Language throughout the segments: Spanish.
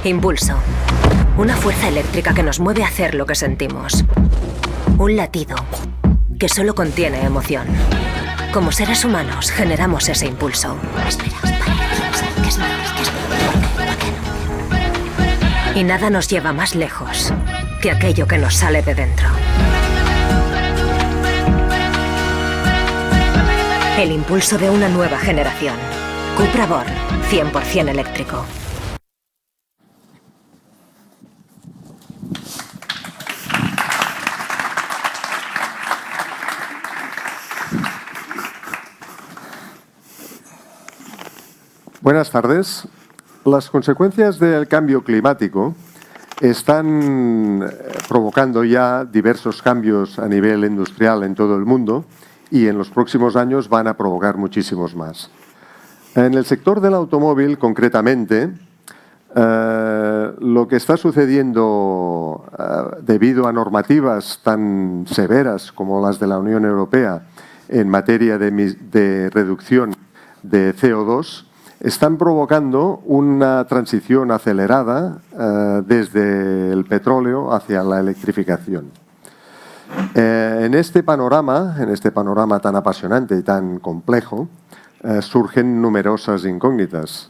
Impulso. Una fuerza eléctrica que nos mueve a hacer lo que sentimos. Un latido que solo contiene emoción. Como seres humanos generamos ese impulso. Y nada nos lleva más lejos que aquello que nos sale de dentro. El impulso de una nueva generación. Cupra Born, 100% eléctrico. Buenas tardes. Las consecuencias del cambio climático están provocando ya diversos cambios a nivel industrial en todo el mundo y en los próximos años van a provocar muchísimos más. En el sector del automóvil, concretamente, lo que está sucediendo debido a normativas tan severas como las de la Unión Europea en materia de reducción de CO2 están provocando una transición acelerada desde el petróleo hacia la electrificación. En este panorama tan apasionante y tan complejo, surgen numerosas incógnitas.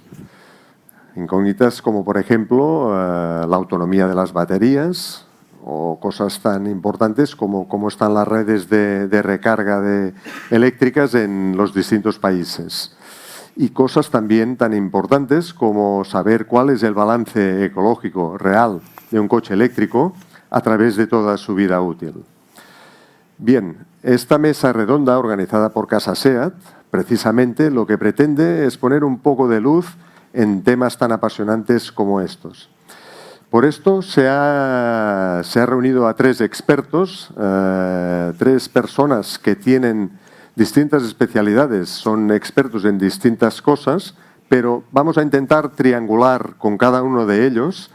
Incógnitas como, por ejemplo, la autonomía de las baterías o cosas tan importantes como cómo están las redes de recarga eléctricas en los distintos países. Y cosas también tan importantes como saber cuál es el balance ecológico real de un coche eléctrico a través de toda su vida útil. Bien, esta mesa redonda organizada por Casa SEAT, precisamente lo que pretende es poner un poco de luz en temas tan apasionantes como estos. Por esto se ha reunido a 3 expertos, 3 personas que tienen distintas especialidades, son expertos en distintas cosas, pero vamos a intentar triangular con cada uno de ellos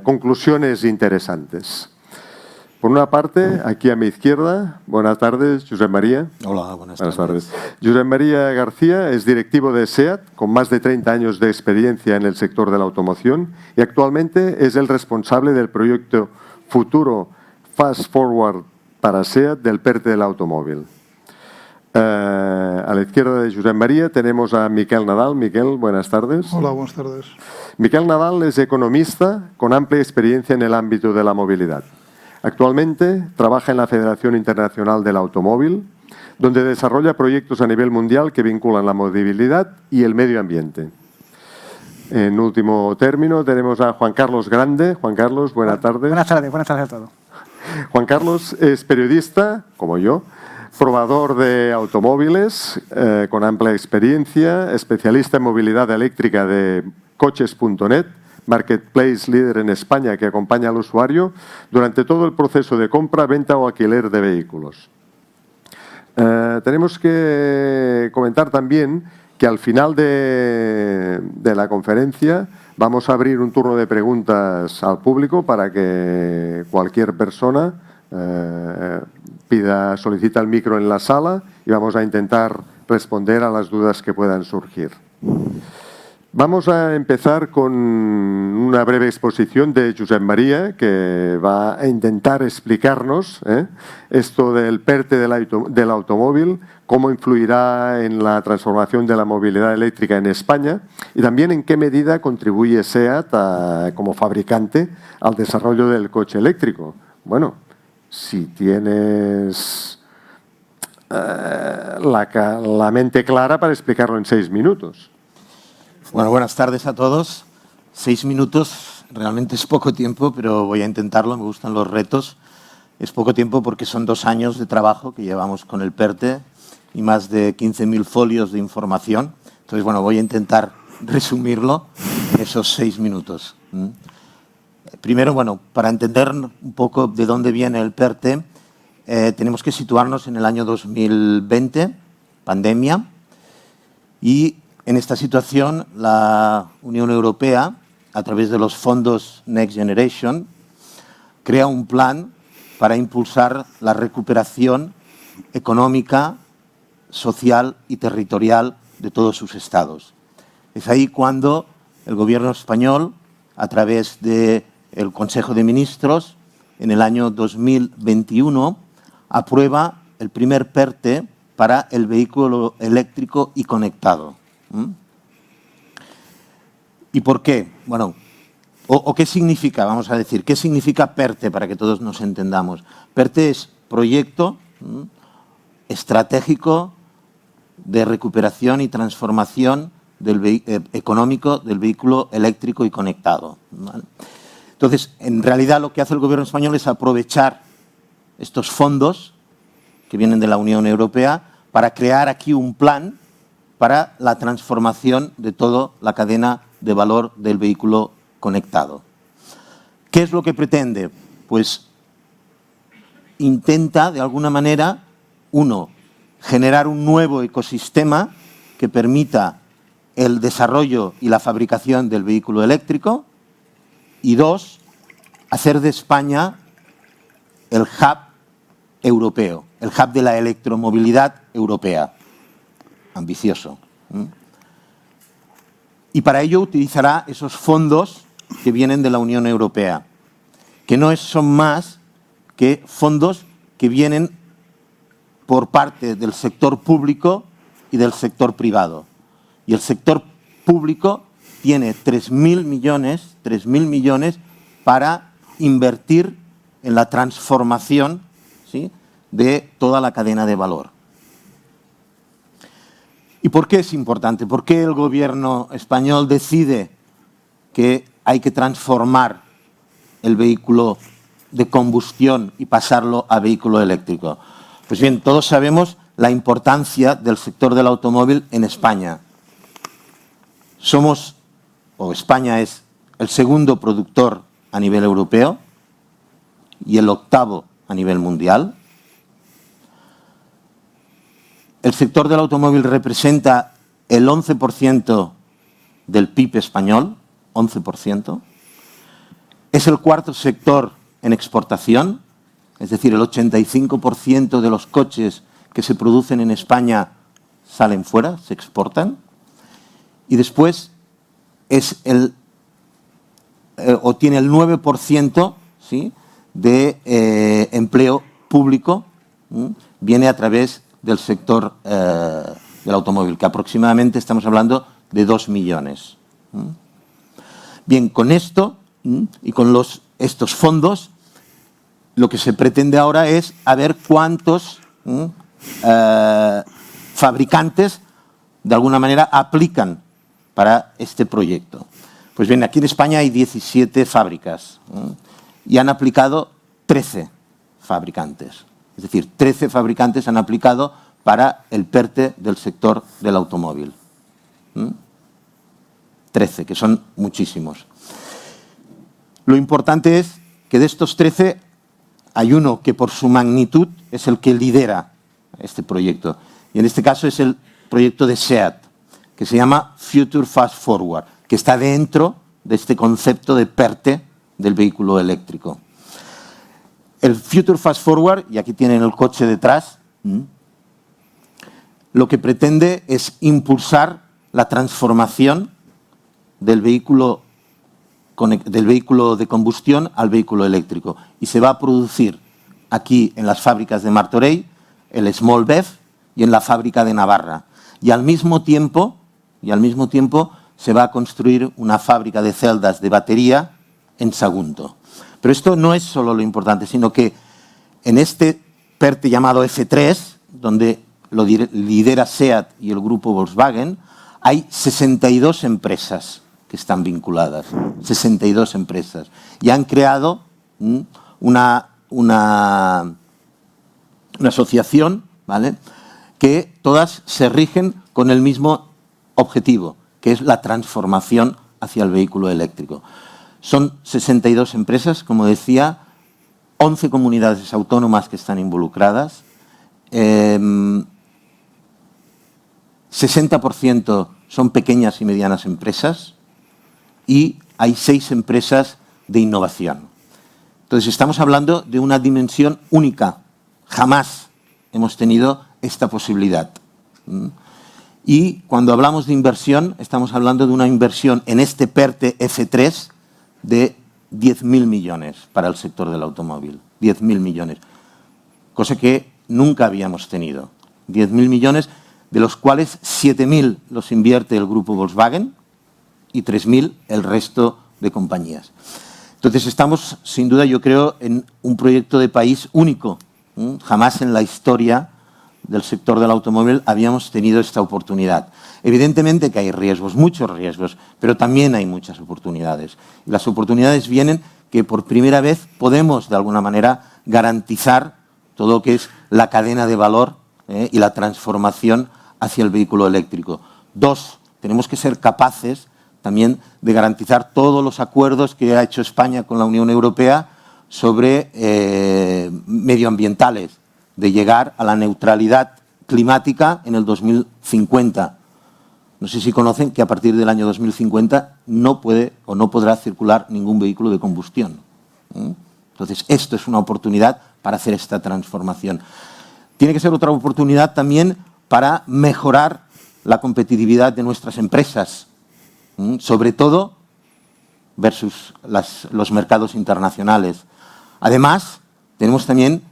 conclusiones interesantes. Por una parte, aquí a mi izquierda, buenas tardes, Josep María. Hola, buenas tardes. Josep María García es directivo de SEAT, con más de 30 años de experiencia en el sector de la automoción y actualmente es el responsable del proyecto futuro Fast Forward para SEAT del PERTE del automóvil. A la izquierda de Josep María tenemos a Miquel Nadal. Miquel, buenas tardes. Hola, buenas tardes. Miquel Nadal es economista con amplia experiencia en el ámbito de la movilidad. Actualmente trabaja en la Federación Internacional del Automóvil, donde desarrolla proyectos a nivel mundial que vinculan la movilidad y el medio ambiente. En último término tenemos a Juan Carlos Grande. Juan Carlos, buenas tardes. Buenas tardes a todos. Juan Carlos es periodista, como yo, probador de automóviles con amplia experiencia, especialista en movilidad eléctrica de coches.net, marketplace líder en España que acompaña al usuario durante todo el proceso de compra, venta o alquiler de vehículos. Tenemos que comentar también que al final de la conferencia vamos a abrir un turno de preguntas al público para que cualquier persona solicita el micro en la sala y vamos a intentar responder a las dudas que puedan surgir. Vamos a empezar con una breve exposición de Josep María, que va a intentar explicarnos esto del PERTE del automóvil, cómo influirá en la transformación de la movilidad eléctrica en España y también en qué medida contribuye SEAT como fabricante al desarrollo del coche eléctrico. Bueno, si tienes la mente clara para explicarlo en 6 minutos. Bueno, buenas tardes a todos. 6 minutos realmente es poco tiempo, pero voy a intentarlo, me gustan los retos. Es poco tiempo porque son 2 años de trabajo que llevamos con el PERTE y más de 15.000 folios de información. Entonces, bueno, voy a intentar resumirlo en esos 6 minutos. Primero, bueno, para entender un poco de dónde viene el PERTE, tenemos que situarnos en el año 2020, pandemia, y en esta situación la Unión Europea, a través de los fondos Next Generation, crea un plan para impulsar la recuperación económica, social y territorial de todos sus estados. Es ahí cuando el gobierno español, a través del Consejo de Ministros, en el año 2021, aprueba el primer PERTE para el vehículo eléctrico y conectado. ¿Y por qué? Bueno, o qué significa, vamos a decir, ¿qué significa PERTE para que todos nos entendamos? PERTE es proyecto estratégico de recuperación y transformación económico del vehículo eléctrico y conectado, ¿vale? Entonces, en realidad lo que hace el gobierno español es aprovechar estos fondos que vienen de la Unión Europea para crear aquí un plan para la transformación de toda la cadena de valor del vehículo conectado. ¿Qué es lo que pretende? Pues intenta, de alguna manera, uno, generar un nuevo ecosistema que permita el desarrollo y la fabricación del vehículo eléctrico, y dos, hacer de España el hub europeo, el hub de la electromovilidad europea. Ambicioso. Y para ello utilizará esos fondos que vienen de la Unión Europea, que no son más que fondos que vienen por parte del sector público y del sector privado. Y el sector público tiene 3.000 millones para invertir en la transformación, ¿sí?, de toda la cadena de valor. ¿Y por qué es importante? ¿Por qué el gobierno español decide que hay que transformar el vehículo de combustión y pasarlo a vehículo eléctrico? Pues bien, todos sabemos la importancia del sector del automóvil en España. España es el segundo productor a nivel europeo y el octavo a nivel mundial. El sector del automóvil representa el 11% del PIB español, 11%. Es el cuarto sector en exportación, es decir, el 85% de los coches que se producen en España salen fuera, se exportan. Y después tiene el 9%, ¿sí?, de empleo público, viene a través del sector del automóvil, que aproximadamente estamos hablando de 2 millones. Bien, con esto y con estos fondos, lo que se pretende ahora es a ver cuántos fabricantes de alguna manera aplican para este proyecto. Pues bien, aquí en España hay 17 fábricas y han aplicado 13 fabricantes. Es decir, 13 fabricantes han aplicado para el PERTE del sector del automóvil. 13, que son muchísimos. Lo importante es que de estos 13 hay uno que por su magnitud es el que lidera este proyecto. Y en este caso es el proyecto de SEAT, que se llama Future Fast Forward, que está dentro de este concepto de PERTE del vehículo eléctrico. El Future Fast Forward, y aquí tienen el coche detrás, lo que pretende es impulsar la transformación del vehículo de combustión al vehículo eléctrico. Y se va a producir aquí en las fábricas de Martorell, el Small BEV, y en la fábrica de Navarra. Y al mismo tiempo se va a construir una fábrica de celdas de batería en Sagunto. Pero esto no es solo lo importante, sino que en este PERTE llamado F3, donde lo lidera SEAT y el grupo Volkswagen, hay 62 empresas que están vinculadas, 62 empresas. Y han creado una asociación, ¿vale?, que todas se rigen con el mismo objetivo, que es la transformación hacia el vehículo eléctrico. Son 62 empresas, como decía, 11 comunidades autónomas que están involucradas, 60% son pequeñas y medianas empresas y hay 6 empresas de innovación. Entonces, estamos hablando de una dimensión única. Jamás hemos tenido esta posibilidad. Y cuando hablamos de inversión, estamos hablando de una inversión en este PERTE F3 de 10.000 millones para el sector del automóvil. 10.000 millones. Cosa que nunca habíamos tenido. 10.000 millones, de los cuales 7.000 los invierte el grupo Volkswagen y 3.000 el resto de compañías. Entonces estamos, sin duda, yo creo, en un proyecto de país único. Jamás en la historia del sector del automóvil habíamos tenido esta oportunidad. Evidentemente que hay riesgos, muchos riesgos, pero también hay muchas oportunidades. Y las oportunidades vienen que por primera vez podemos, de alguna manera, garantizar todo lo que es la cadena de valor y la transformación hacia el vehículo eléctrico. Dos, tenemos que ser capaces también de garantizar todos los acuerdos que ha hecho España con la Unión Europea sobre medioambientales, de llegar a la neutralidad climática en el 2050. No sé si conocen que a partir del año 2050 no puede o no podrá circular ningún vehículo de combustión. Entonces, esto es una oportunidad para hacer esta transformación. Tiene que ser otra oportunidad también para mejorar la competitividad de nuestras empresas, sobre todo versus los mercados internacionales. Además, tenemos también,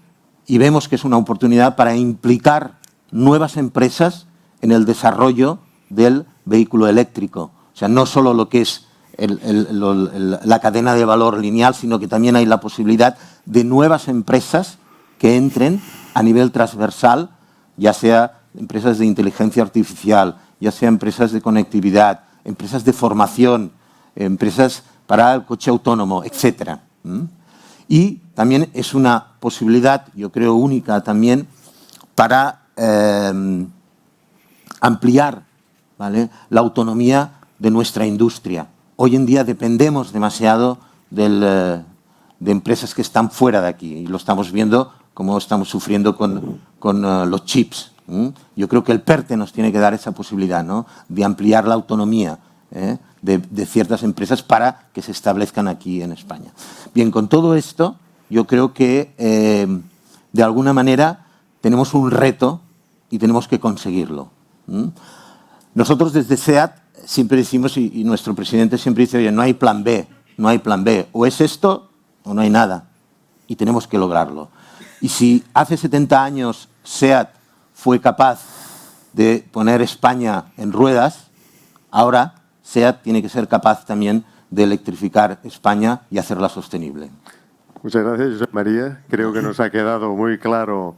y vemos que es una oportunidad para implicar nuevas empresas en el desarrollo del vehículo eléctrico. O sea, no solo lo que es la cadena de valor lineal, sino que también hay la posibilidad de nuevas empresas que entren a nivel transversal, ya sea empresas de inteligencia artificial, ya sea empresas de conectividad, empresas de formación, empresas para el coche autónomo, etc. Y también es una posibilidad, yo creo única también, para ampliar, ¿vale?, la autonomía de nuestra industria. Hoy en día dependemos demasiado de empresas que están fuera de aquí y lo estamos viendo como estamos sufriendo con los chips. Yo creo que el PERTE nos tiene que dar esa posibilidad, ¿no?, de ampliar la autonomía de ciertas empresas para que se establezcan aquí en España. Bien, con todo esto, yo creo que de alguna manera tenemos un reto y tenemos que conseguirlo. Nosotros desde SEAT siempre decimos, y nuestro presidente siempre dice, oye, no hay plan B, no hay plan B. O es esto o no hay nada. Y tenemos que lograrlo. Y si hace 70 años SEAT fue capaz de poner España en ruedas, ahora SEAT tiene que ser capaz también de electrificar España y hacerla sostenible. Muchas gracias, Josep María. Creo que nos ha quedado muy claro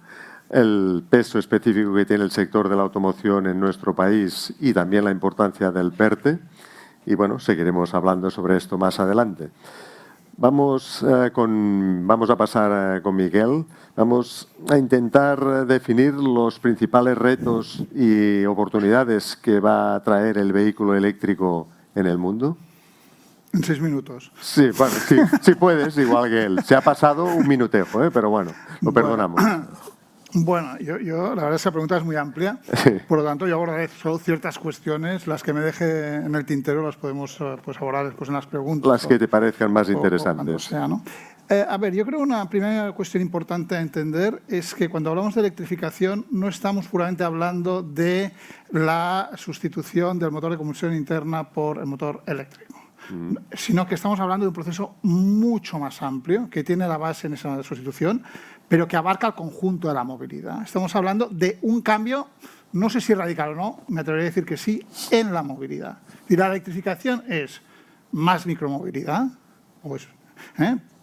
el peso específico que tiene el sector de la automoción en nuestro país y también la importancia del PERTE. Y bueno, seguiremos hablando sobre esto más adelante. Vamos a pasar con Miguel. Vamos a intentar definir los principales retos y oportunidades que va a traer el vehículo eléctrico en el mundo. En 6 minutos. Sí, bueno, sí puedes, igual que él. Se ha pasado un minutejo, pero bueno, lo perdonamos. Bueno, yo la verdad esa pregunta es muy amplia, sí. Por lo tanto yo abordaré solo ciertas cuestiones, las que me deje en el tintero las podemos abordar después en las preguntas. Las que te parezcan más interesantes. Sea, ¿no? A ver, yo creo que una primera cuestión importante a entender es que cuando hablamos de electrificación no estamos puramente hablando de la sustitución del motor de combustión interna por el motor eléctrico, sino que estamos hablando de un proceso mucho más amplio que tiene la base en esa sustitución, pero que abarca el conjunto de la movilidad. Estamos hablando de un cambio, no sé si radical o no, me atrevería a decir que sí, en la movilidad. Y la electrificación es más micromovilidad, pues,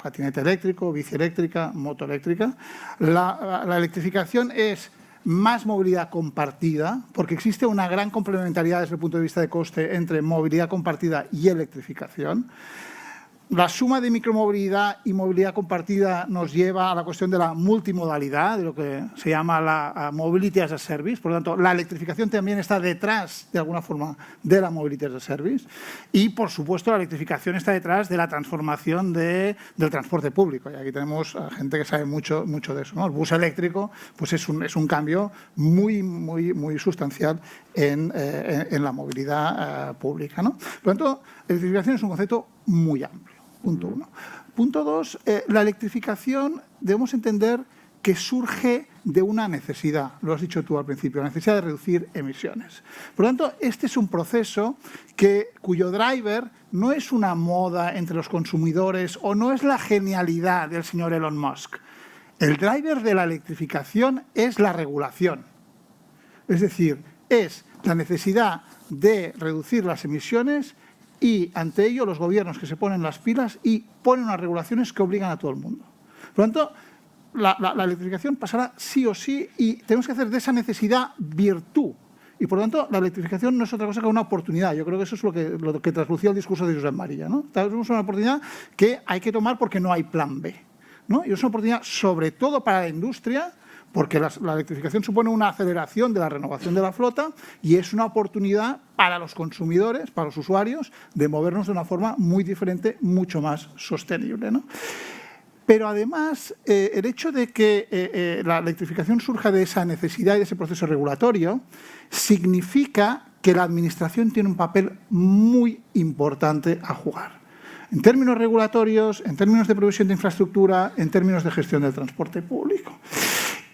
patinete eléctrico, bici eléctrica, moto eléctrica. La electrificación es más movilidad compartida, porque existe una gran complementariedad desde el punto de vista de coste entre movilidad compartida y electrificación. La suma de micromovilidad y movilidad compartida nos lleva a la cuestión de la multimodalidad, de lo que se llama la Mobility as a Service. Por lo tanto, la electrificación también está detrás, de alguna forma, de la Mobility as a Service. Y, por supuesto, la electrificación está detrás de la transformación del transporte público. Y aquí tenemos a gente que sabe mucho de eso, ¿no? El bus eléctrico pues es un cambio muy sustancial en la movilidad pública, ¿no? Por lo tanto, la electrificación es un concepto muy amplio. Punto 1. Punto 2, la electrificación debemos entender que surge de una necesidad, lo has dicho tú al principio, la necesidad de reducir emisiones. Por lo tanto, este es un proceso cuyo driver no es una moda entre los consumidores o no es la genialidad del señor Elon Musk. El driver de la electrificación es la regulación. Es decir, es la necesidad de reducir las emisiones y, ante ello, los gobiernos que se ponen las pilas y ponen unas regulaciones que obligan a todo el mundo. Por lo tanto, la electrificación pasará sí o sí y tenemos que hacer de esa necesidad virtud. Y, por lo tanto, la electrificación no es otra cosa que una oportunidad. Yo creo que eso es lo que traslucía el discurso de Josep María, ¿no? Es una oportunidad que hay que tomar porque no hay plan B, ¿no? Y es una oportunidad, sobre todo para la industria, porque la electrificación supone una aceleración de la renovación de la flota y es una oportunidad para los consumidores, para los usuarios, de movernos de una forma muy diferente, mucho más sostenible, ¿no? Pero además, el hecho de que la electrificación surja de esa necesidad y de ese proceso regulatorio significa que la Administración tiene un papel muy importante a jugar. En términos regulatorios, en términos de provisión de infraestructura, en términos de gestión del transporte público.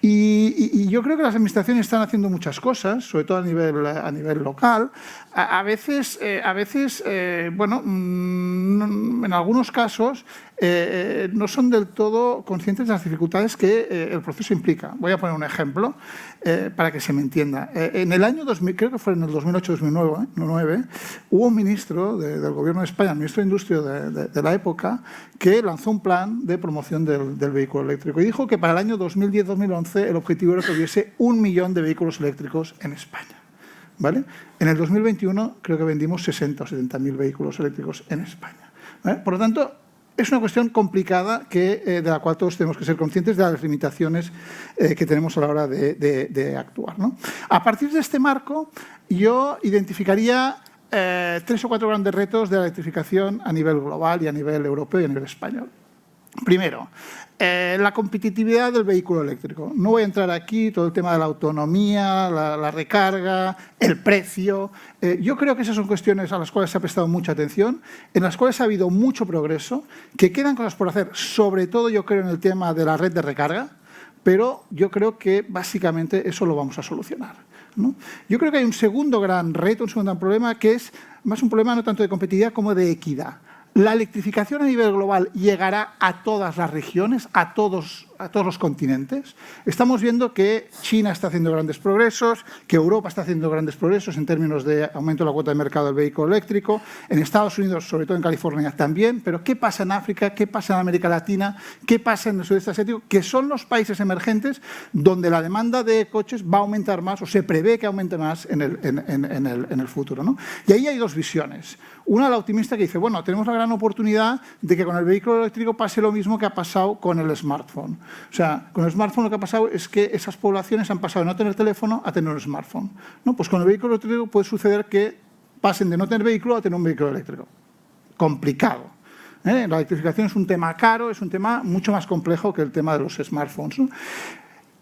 Y yo creo que las administraciones están haciendo muchas cosas, sobre todo a nivel local. A veces, bueno, en algunos casos no son del todo conscientes de las dificultades que el proceso implica. Voy a poner un ejemplo para que se me entienda. En el año 2000, creo que fue en el 2008-2009, hubo un ministro del Gobierno de España, el ministro de Industria de la época, que lanzó un plan de promoción del vehículo eléctrico y dijo que para el año 2010-2011 el objetivo era que hubiese 1 millón de vehículos eléctricos en España, ¿vale? En el 2021 creo que vendimos 60 o 70.000 vehículos eléctricos en España, ¿vale? Por lo tanto, es una cuestión complicada de la cual todos tenemos que ser conscientes de las limitaciones que tenemos a la hora de actuar, ¿no? A partir de este marco, yo identificaría 3 o 4 grandes retos de la electrificación a nivel global y a nivel europeo y a nivel español. Primero, la competitividad del vehículo eléctrico. No voy a entrar aquí, todo el tema de la autonomía, la recarga, el precio. Yo creo que esas son cuestiones a las cuales se ha prestado mucha atención, en las cuales ha habido mucho progreso, que quedan cosas por hacer, sobre todo yo creo en el tema de la red de recarga, pero yo creo que básicamente eso lo vamos a solucionar, ¿no? Yo creo que hay un segundo gran reto, un segundo gran problema, que es más un problema no tanto de competitividad como de equidad. La electrificación a nivel global llegará a todas las regiones, a todos los continentes. Estamos viendo que China está haciendo grandes progresos, que Europa está haciendo grandes progresos en términos de aumento de la cuota de mercado del vehículo eléctrico, en Estados Unidos, sobre todo en California también, pero ¿qué pasa en África? ¿Qué pasa en América Latina? ¿Qué pasa en el sudeste asiático? Que son los países emergentes donde la demanda de coches va a aumentar más o se prevé que aumente más en el futuro, ¿no? Y ahí hay dos visiones. Una, la optimista, que dice, bueno, tenemos la gran oportunidad de que con el vehículo eléctrico pase lo mismo que ha pasado con el smartphone. O sea, con el smartphone lo que ha pasado es que esas poblaciones han pasado de no tener teléfono a tener un smartphone, ¿no? Pues con el vehículo eléctrico puede suceder que pasen de no tener vehículo a tener un vehículo eléctrico. Complicado. La electrificación es un tema caro, es un tema mucho más complejo que el tema de los smartphones, ¿no?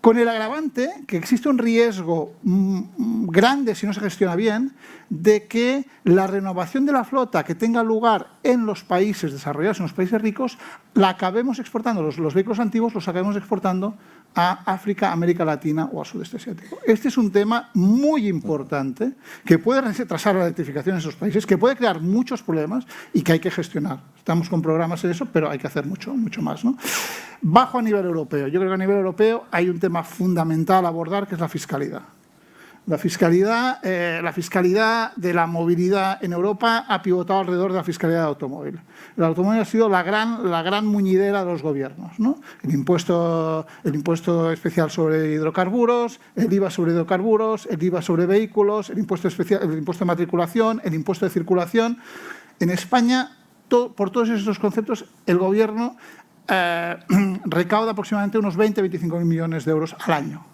Con el agravante que existe un riesgo grande, si no se gestiona bien, de que la renovación de la flota que tenga lugar en los países desarrollados, en los países ricos, la acabemos exportando, los vehículos antiguos los acabemos exportando a África, América Latina o al sudeste asiático. Este es un tema muy importante que puede retrasar la electrificación en esos países, que puede crear muchos problemas y que hay que gestionar. Estamos con programas en eso, pero hay que hacer mucho más, ¿no? Bajo a nivel europeo. Yo creo que a nivel europeo hay un tema fundamental a abordar, que es la fiscalidad. La fiscalidad de la movilidad en Europa ha pivotado alrededor de la fiscalidad del automóvil. El automóvil ha sido la gran muñidera de los gobiernos, ¿no? El impuesto especial sobre hidrocarburos, el IVA sobre hidrocarburos, el IVA sobre vehículos, el impuesto de matriculación, el impuesto de circulación. En España, por todos esos conceptos, el gobierno recauda aproximadamente unos 20-25 millones de euros al año.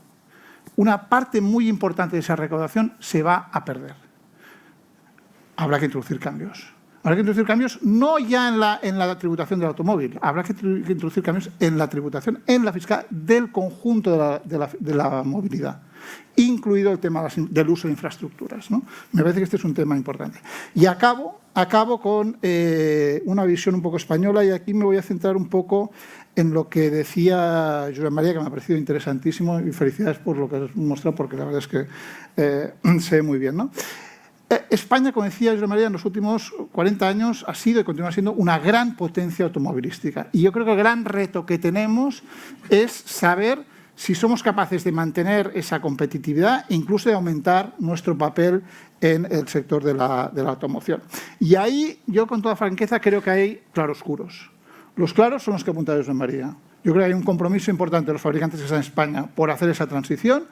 Una parte muy importante de esa recaudación se va a perder. Habrá que introducir cambios. Habrá que introducir cambios no ya en la tributación del automóvil, habrá que introducir cambios en la tributación, en la fiscalidad del conjunto de la movilidad, incluido el tema del uso de infraestructuras, ¿no? Me parece que este es un tema importante. Y acabo con una visión un poco española, y aquí me voy a centrar un poco en lo que decía Josep María, que me ha parecido interesantísimo, y felicidades por lo que has mostrado, porque la verdad es que se ve muy bien, ¿no? España, como decía Josep María, en los últimos 40 años ha sido y continúa siendo una gran potencia automovilística. Y yo creo que el gran reto que tenemos es saber si somos capaces de mantener esa competitividad e incluso de aumentar nuestro papel en el sector de la automoción. Y ahí yo, con toda franqueza, creo que hay claroscuros. Los claros son los que apuntaba Josep María. Yo creo que hay un compromiso importante de los fabricantes que están en España por hacer esa transición,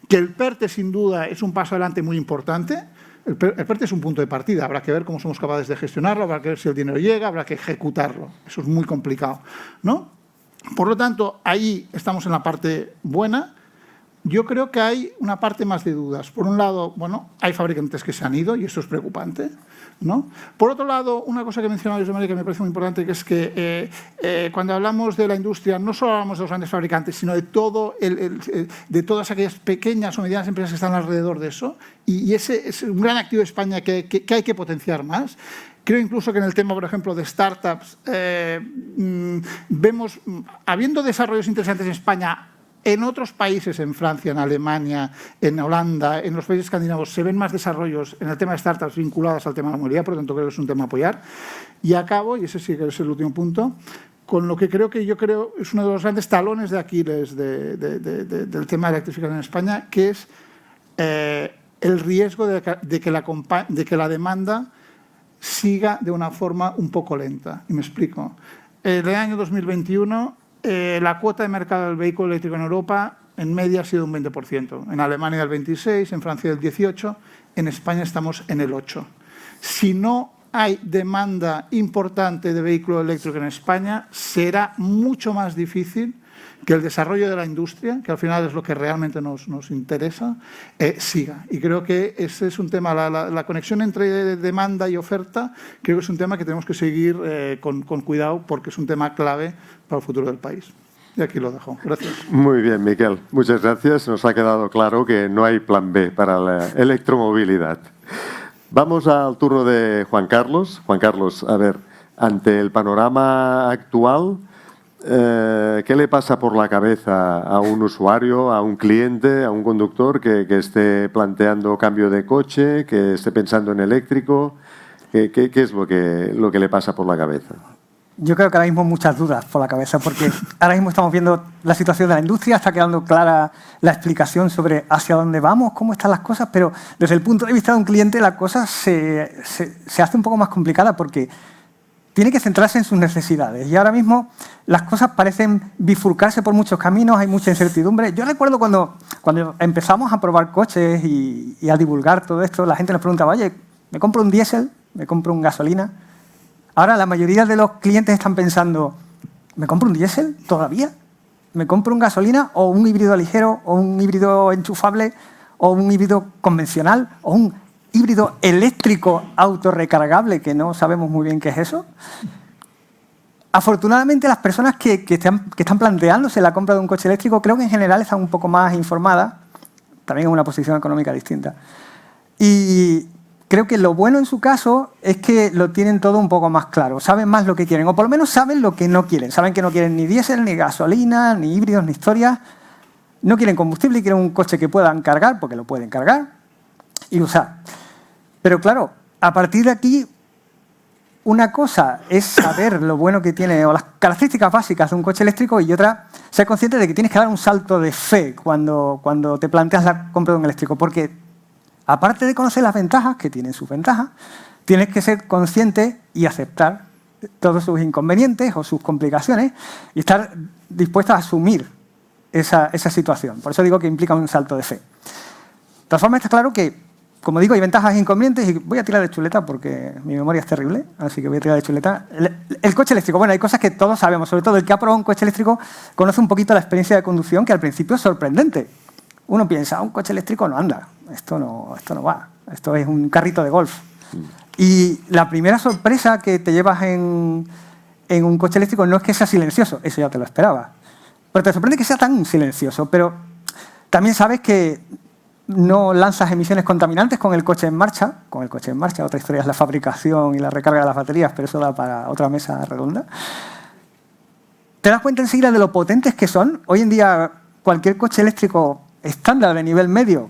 que el PERTE, sin duda, es un paso adelante muy importante. El PERTE es un punto de partida. Habrá que ver cómo somos capaces de gestionarlo, habrá que ver si el dinero llega, habrá que ejecutarlo. Eso es muy complicado, ¿no? Por lo tanto, ahí estamos en la parte buena. Yo creo que hay una parte más de dudas. Por un lado, bueno, hay fabricantes que se han ido y eso es preocupante, ¿no? Por otro lado, una cosa que mencionaba Josep María que me parece muy importante, que es que cuando hablamos de la industria, no solo hablamos de los grandes fabricantes, sino de de todas aquellas pequeñas o medianas empresas que están alrededor de eso. Y ese es un gran activo de España que hay que potenciar más. Creo incluso que en el tema, por ejemplo, de startups, vemos, habiendo desarrollos interesantes en España, en otros países, en Francia, en Alemania, en Holanda, en los países escandinavos, se ven más desarrollos en el tema de startups vinculados al tema de la movilidad, por lo tanto creo que es un tema a apoyar. Y acabo, y ese sí que es el último punto, con lo que creo es uno de los grandes talones de Aquiles del tema de electrificación en España, que es el riesgo de que la demanda siga de una forma un poco lenta. Y me explico. En el año 2021, la cuota de mercado del vehículo eléctrico en Europa en media ha sido un 20%. En Alemania el 26%, en Francia el 18%, en España estamos en el 8%. Si no hay demanda importante de vehículo eléctrico en España, será mucho más difícil que el desarrollo de la industria, que al final es lo que realmente nos interesa, siga. Y creo que ese es un tema, la conexión entre demanda y oferta, creo que es un tema que tenemos que seguir con cuidado, porque es un tema clave para el futuro del país. Y aquí lo dejo. Gracias. Muy bien, Miquel. Muchas gracias. Nos ha quedado claro que no hay plan B para la electromovilidad. Vamos al turno de Juan Carlos. Juan Carlos, a ver, ante el panorama actual, ¿qué le pasa por la cabeza a un usuario, a un cliente, a un conductor que esté planteando cambio de coche, que esté pensando en eléctrico? ¿Qué es lo que le pasa por la cabeza? Yo creo que ahora mismo muchas dudas por la cabeza, porque ahora mismo estamos viendo la situación de la industria, está quedando clara la explicación sobre hacia dónde vamos, cómo están las cosas, pero desde el punto de vista de un cliente la cosa se hace un poco más complicada, porque tiene que centrarse en sus necesidades. Y ahora mismo las cosas parecen bifurcarse por muchos caminos, hay mucha incertidumbre. Yo recuerdo cuando empezamos a probar coches y a divulgar todo esto, la gente nos preguntaba, oye, ¿me compro un diésel? ¿Me compro un gasolina? Ahora la mayoría de los clientes están pensando, ¿me compro un diésel todavía? ¿Me compro un gasolina o un híbrido ligero o un híbrido enchufable o un híbrido convencional o un híbrido eléctrico autorrecargable, que no sabemos muy bien qué es eso? Afortunadamente, las personas que están planteándose la compra de un coche eléctrico, creo que en general están un poco más informadas, también en una posición económica distinta. Y creo que lo bueno en su caso es que lo tienen todo un poco más claro, saben más lo que quieren, o por lo menos saben lo que no quieren. Saben que no quieren ni diésel, ni gasolina, ni híbridos, ni historias. No quieren combustible y quieren un coche que puedan cargar, porque lo pueden cargar y usar. Pero claro, a partir de aquí, una cosa es saber lo bueno que tiene o las características básicas de un coche eléctrico, y otra, ser consciente de que tienes que dar un salto de fe cuando te planteas la compra de un eléctrico, porque aparte de conocer las ventajas, que tienen sus ventajas, tienes que ser consciente y aceptar todos sus inconvenientes o sus complicaciones y estar dispuesto a asumir esa situación. Por eso digo que implica un salto de fe. De todas formas, está claro que, como digo, hay ventajas e inconvenientes, y voy a tirar de chuleta porque mi memoria es terrible, así que voy a tirar de chuleta. El coche eléctrico, bueno, hay cosas que todos sabemos, sobre todo el que ha probado un coche eléctrico conoce un poquito la experiencia de conducción, que al principio es sorprendente. Uno piensa, un coche eléctrico no anda, esto no va, esto es un carrito de golf. Y la primera sorpresa que te llevas en un coche eléctrico no es que sea silencioso, eso ya te lo esperabas, pero te sorprende que sea tan silencioso, pero también sabes que no lanzas emisiones contaminantes con el coche en marcha. Otra historia es la fabricación y la recarga de las baterías, pero eso da para otra mesa redonda. te das cuenta enseguida de lo potentes que son. Hoy en día cualquier coche eléctrico estándar de nivel medio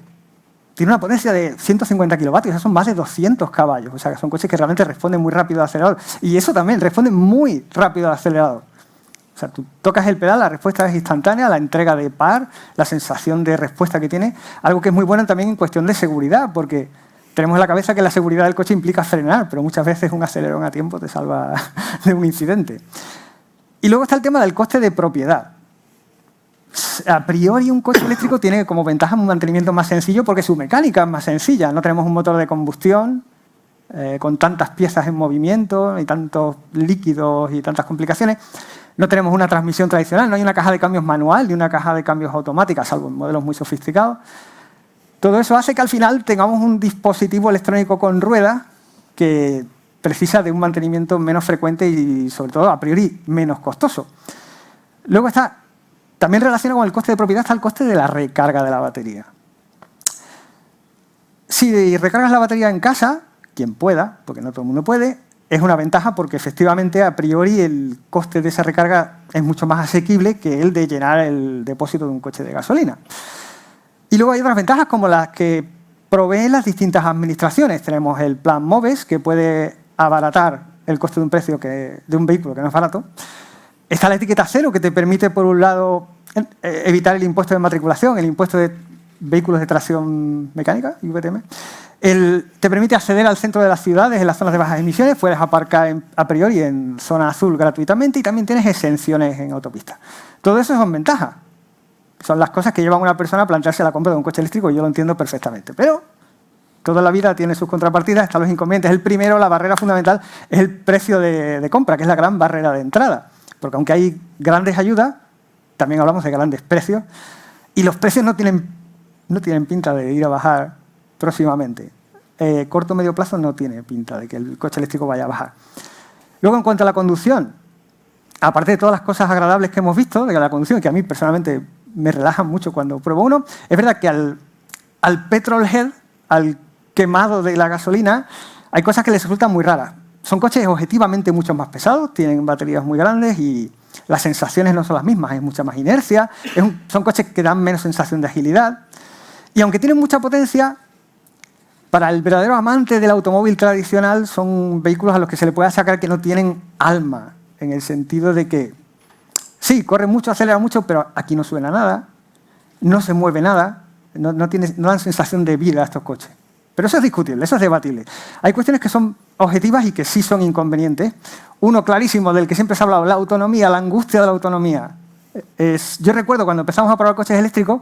tiene una potencia de 150 kilovatios, eso son más de 200 caballos. O sea, que son coches que realmente responden muy rápido al acelerador. Y eso también, responde muy rápido al acelerador. O sea, tú tocas el pedal, la respuesta es instantánea, la entrega de par, la sensación de respuesta que tiene, algo que es muy bueno también en cuestión de seguridad, porque tenemos en la cabeza que la seguridad del coche implica frenar, pero muchas veces un acelerón a tiempo te salva de un incidente. Y luego está el tema del coste de propiedad. A priori un coche eléctrico tiene como ventaja un mantenimiento más sencillo porque su mecánica es más sencilla. No tenemos un motor de combustión con tantas piezas en movimiento y tantos líquidos y tantas complicaciones. No tenemos una transmisión tradicional, no hay una caja de cambios manual ni una caja de cambios automática, salvo en modelos muy sofisticados. Todo eso hace que al final tengamos un dispositivo electrónico con ruedas que precisa de un mantenimiento menos frecuente y, sobre todo, a priori, menos costoso. Luego está, también relacionado con el coste de propiedad, está el coste de la recarga de la batería. Si recargas la batería en casa, quien pueda, porque no todo el mundo puede, es una ventaja porque efectivamente a priori el coste de esa recarga es mucho más asequible que el de llenar el depósito de un coche de gasolina. Y luego hay otras ventajas como las que proveen las distintas administraciones. Tenemos el plan MOVES, que puede abaratar el coste de un precio de un vehículo que no es barato. Está la etiqueta cero, que te permite, por un lado, evitar el impuesto de matriculación, el impuesto de vehículos de tracción mecánica, IVTM. Te permite acceder al centro de las ciudades, en las zonas de bajas emisiones, puedes aparcar a priori en zona azul gratuitamente y también tienes exenciones en autopistas. Todo eso son ventajas. Son las cosas que llevan a una persona a plantearse la compra de un coche eléctrico y yo lo entiendo perfectamente. Pero toda la vida tiene sus contrapartidas, están los inconvenientes. El primero, la barrera fundamental, es el precio de compra, que es la gran barrera de entrada. Porque aunque hay grandes ayudas, también hablamos de grandes precios y los precios no tienen pinta de ir a bajar próximamente. Corto o medio plazo no tiene pinta de que el coche eléctrico vaya a bajar. Luego, en cuanto a la conducción, aparte de todas las cosas agradables que hemos visto de la conducción, que a mí personalmente me relajan mucho cuando pruebo uno, es verdad que al petrol head, al quemado de la gasolina, hay cosas que les resultan muy raras. Son coches objetivamente mucho más pesados, tienen baterías muy grandes y las sensaciones no son las mismas, hay mucha más inercia, son coches que dan menos sensación de agilidad. Y aunque tienen mucha potencia, para el verdadero amante del automóvil tradicional son vehículos a los que se le puede sacar que no tienen alma, en el sentido de que sí, corre mucho, acelera mucho, pero aquí no suena nada, no se mueve nada, no dan sensación de vida a estos coches. Pero eso es discutible, eso es debatible. Hay cuestiones que son objetivas y que sí son inconvenientes. Uno clarísimo del que siempre se ha hablado, la autonomía, la angustia de la autonomía. Yo recuerdo cuando empezamos a probar coches eléctricos,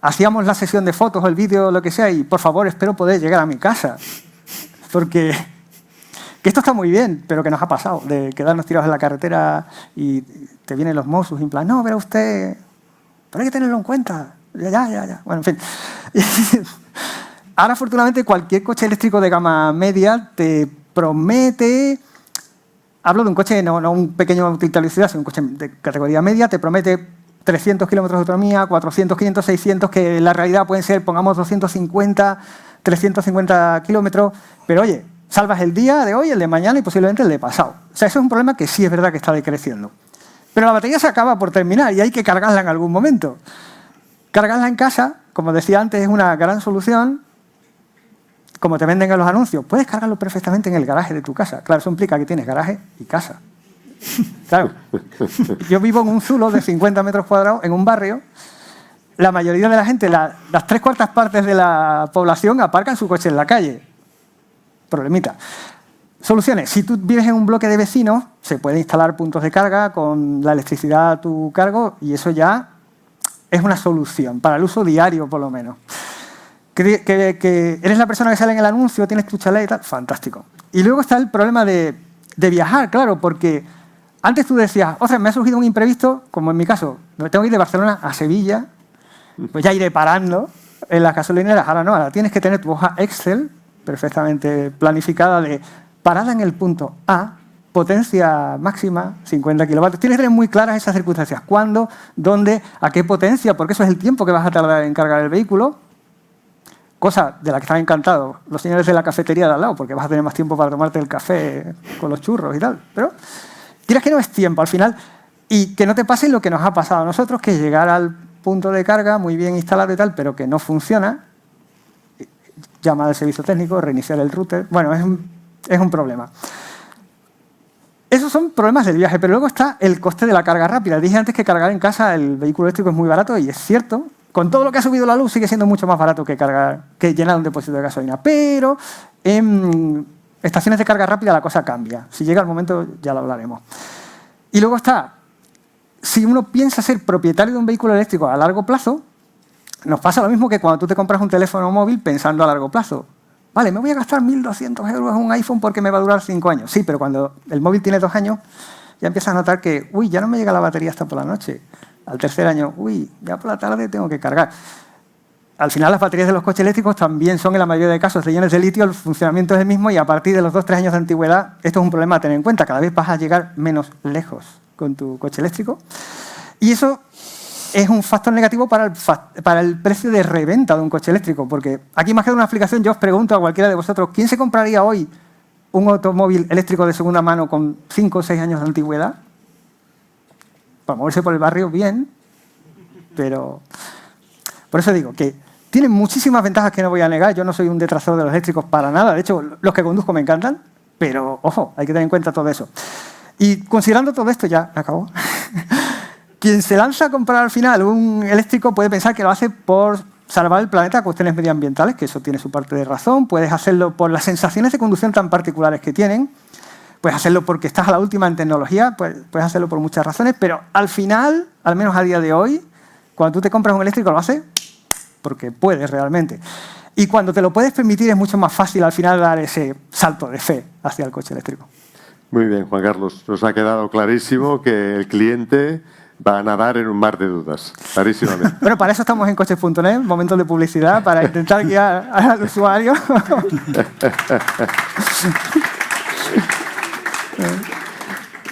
hacíamos la sesión de fotos o el vídeo o lo que sea y, por favor, espero poder llegar a mi casa. Porque que esto está muy bien, pero que nos ha pasado, de quedarnos tirados en la carretera y te vienen los Mossos y en plan, no, verá usted, pero hay que tenerlo en cuenta. Ya. Bueno, en fin. Ahora, afortunadamente, cualquier coche eléctrico de gama media te promete, hablo de un coche, no un pequeño utilitario de ciudad, sino un coche de categoría media, te promete 300 kilómetros de autonomía, 400, 500, 600, que en la realidad pueden ser, pongamos, 250, 350 kilómetros, pero oye, salvas el día de hoy, el de mañana y posiblemente el de pasado. O sea, eso es un problema que sí es verdad que está decreciendo. Pero la batería se acaba por terminar y hay que cargarla en algún momento. Cargarla en casa, como decía antes, es una gran solución. Como te venden en los anuncios, puedes cargarlo perfectamente en el garaje de tu casa. Claro, eso implica que tienes garaje y casa. Claro, yo vivo en un zulo de 50 metros cuadrados en un barrio. La mayoría de la gente, las 3/4 partes de la población aparcan su coche en la calle. Problemita. Soluciones. Si tú vives en un bloque de vecinos, se puede instalar puntos de carga con la electricidad a tu cargo y eso ya es una solución, para el uso diario por lo menos. Que eres la persona que sale en el anuncio, tienes tu chalet y tal, fantástico. Y luego está el problema de viajar, claro, porque antes tú decías, ostras, me ha surgido un imprevisto, como en mi caso, me tengo que ir de Barcelona a Sevilla, pues ya iré parando en las gasolineras. Ahora no, ahora tienes que tener tu hoja Excel perfectamente planificada de parada en el punto A, potencia máxima, 50 kilovatios. Tienes que tener muy claras esas circunstancias. ¿Cuándo? ¿Dónde? ¿A qué potencia? Porque eso es el tiempo que vas a tardar en cargar el vehículo. Cosa de la que están encantados los señores de la cafetería de al lado, porque vas a tener más tiempo para tomarte el café con los churros y tal. Pero quieres que no es tiempo. Al final, Y que no te pase lo que nos ha pasado a nosotros, que es llegar al punto de carga muy bien instalado y tal, pero que no funciona, llamar al servicio técnico, reiniciar el router. Bueno, es un problema. Esos son problemas del viaje, pero luego está el coste de la carga rápida. Dije antes que cargar en casa el vehículo eléctrico es muy barato y es cierto. Con todo lo que ha subido la luz sigue siendo mucho más barato que llenar un depósito de gasolina. Pero en estaciones de carga rápida la cosa cambia. Si llega el momento ya lo hablaremos. Y luego está, si uno piensa ser propietario de un vehículo eléctrico a largo plazo, nos pasa lo mismo que cuando tú te compras un teléfono móvil pensando a largo plazo. Vale, me voy a gastar 1.200 euros en un iPhone porque me va a durar 5 años. Sí, pero cuando el móvil tiene 2 años, ya empiezas a notar que, uy, ya no me llega la batería hasta por la noche. Al tercer año, uy, ya por la tarde tengo que cargar. Al final, las baterías de los coches eléctricos también son, en la mayoría de casos, rellenos de litio, el funcionamiento es el mismo y a partir de los 2-3 años de antigüedad, esto es un problema a tener en cuenta. Cada vez vas a llegar menos lejos con tu coche eléctrico. Y eso es un factor negativo para el precio de reventa de un coche eléctrico, porque aquí más que una explicación, yo os pregunto a cualquiera de vosotros, ¿quién se compraría hoy un automóvil eléctrico de segunda mano con 5 o 6 años de antigüedad? Para moverse por el barrio, bien, pero por eso digo que tienen muchísimas ventajas que no voy a negar. Yo no soy un detractor de los eléctricos para nada, de hecho, los que conduzco me encantan, pero, ojo, hay que tener en cuenta todo eso. Y considerando todo esto, ya me acabó. Quien se lanza a comprar al final un eléctrico puede pensar que lo hace por salvar el planeta a cuestiones medioambientales, que eso tiene su parte de razón. Puedes hacerlo por las sensaciones de conducción tan particulares que tienen. Puedes hacerlo porque estás a la última en tecnología. Puedes hacerlo por muchas razones. Pero al final, al menos a día de hoy, cuando tú te compras un eléctrico lo haces porque puedes realmente. Y cuando te lo puedes permitir es mucho más fácil al final dar ese salto de fe hacia el coche eléctrico. Muy bien, Juan Carlos. Nos ha quedado clarísimo que el cliente va a nadar en un mar de dudas, clarísimamente. Bueno, para eso estamos en coches.net, momentos de publicidad, para intentar guiar al usuario.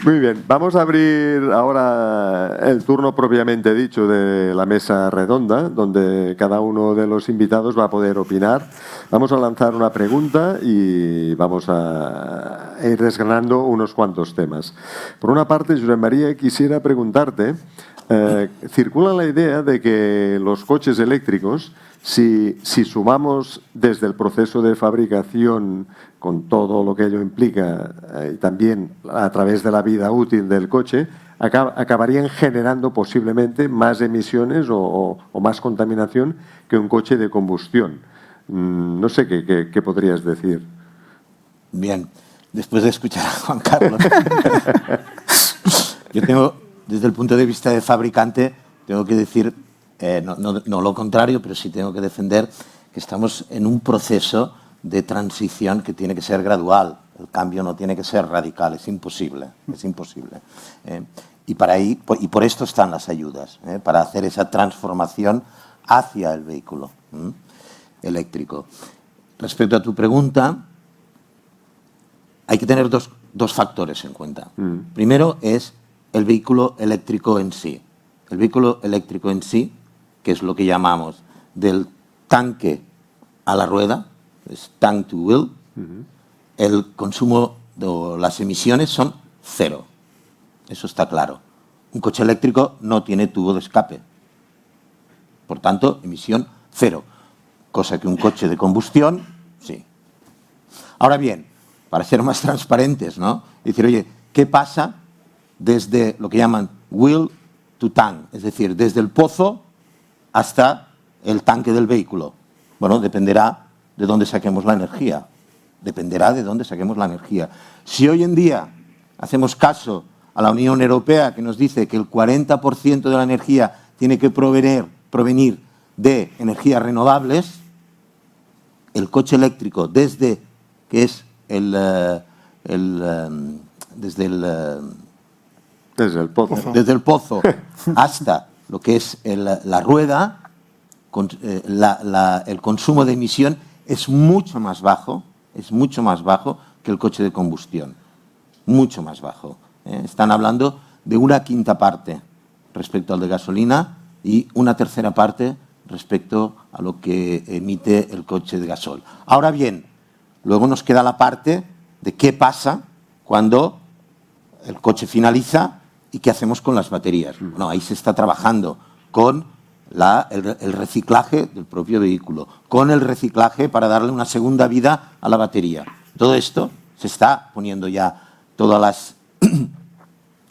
Muy bien, vamos a abrir ahora el turno propiamente dicho de la mesa redonda, donde cada uno de los invitados va a poder opinar. Vamos a lanzar una pregunta y vamos a ir desgranando unos cuantos temas. Por una parte, Josep María, quisiera preguntarte, circula la idea de que los coches eléctricos, si sumamos desde el proceso de fabricación con todo lo que ello implica y también a través de la vida útil del coche, acabarían generando posiblemente más emisiones o más contaminación que un coche de combustión. No sé qué podrías decir. Bien, después de escuchar a Juan Carlos, yo tengo, desde el punto de vista de fabricante, tengo que decir, no lo contrario, pero sí tengo que defender que estamos en un proceso de transición que tiene que ser gradual. El cambio no tiene que ser radical, es imposible, es imposible. Y por esto están las ayudas, para hacer esa transformación hacia el vehículo eléctrico. Respecto a tu pregunta, hay que tener dos factores en cuenta. Primero es el vehículo eléctrico en sí. El vehículo eléctrico en sí, que es lo que llamamos del tanque a la rueda, es tank to wheel, el consumo o las emisiones son cero. Eso está claro. Un coche eléctrico no tiene tubo de escape. Por tanto, emisión cero. Cosa que un coche de combustión, sí. Ahora bien, para ser más transparentes, ¿no? Decir, oye, ¿qué pasa desde lo que llaman wheel to tank? Es decir, desde el pozo hasta el tanque del vehículo. Bueno, dependerá de dónde saquemos la energía. Dependerá de dónde saquemos la energía. Si hoy en día hacemos caso a la Unión Europea, que nos dice que el 40% de la energía tiene que provenir de energías renovables, el coche eléctrico desde el pozo hasta lo que es la rueda, el consumo de emisión es mucho más bajo que el coche de combustión, mucho más bajo. Están hablando de una quinta parte respecto al de gasolina y una tercera parte respecto a lo que emite el coche de gasol. Ahora bien, luego nos queda la parte de qué pasa cuando el coche finaliza ¿Y qué hacemos con las baterías? Bueno, ahí se está trabajando con el reciclaje del propio vehículo, con el reciclaje para darle una segunda vida a la batería. Todo esto se está poniendo ya todas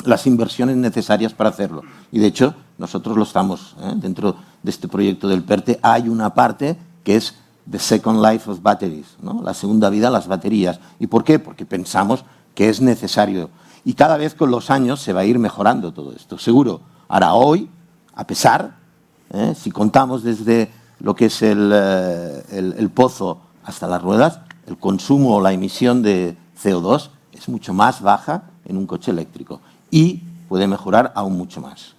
las inversiones necesarias para hacerlo. Y de hecho, nosotros lo estamos, dentro de este proyecto del PERTE, hay una parte que es The Second Life of Batteries, ¿no? La segunda vida a las baterías. ¿Y por qué? Porque pensamos que es necesario. Y cada vez con los años se va a ir mejorando todo esto, seguro. Ahora, hoy, a pesar, si contamos desde lo que es el pozo hasta las ruedas, el consumo o la emisión de CO2 es mucho más baja en un coche eléctrico y puede mejorar aún mucho más.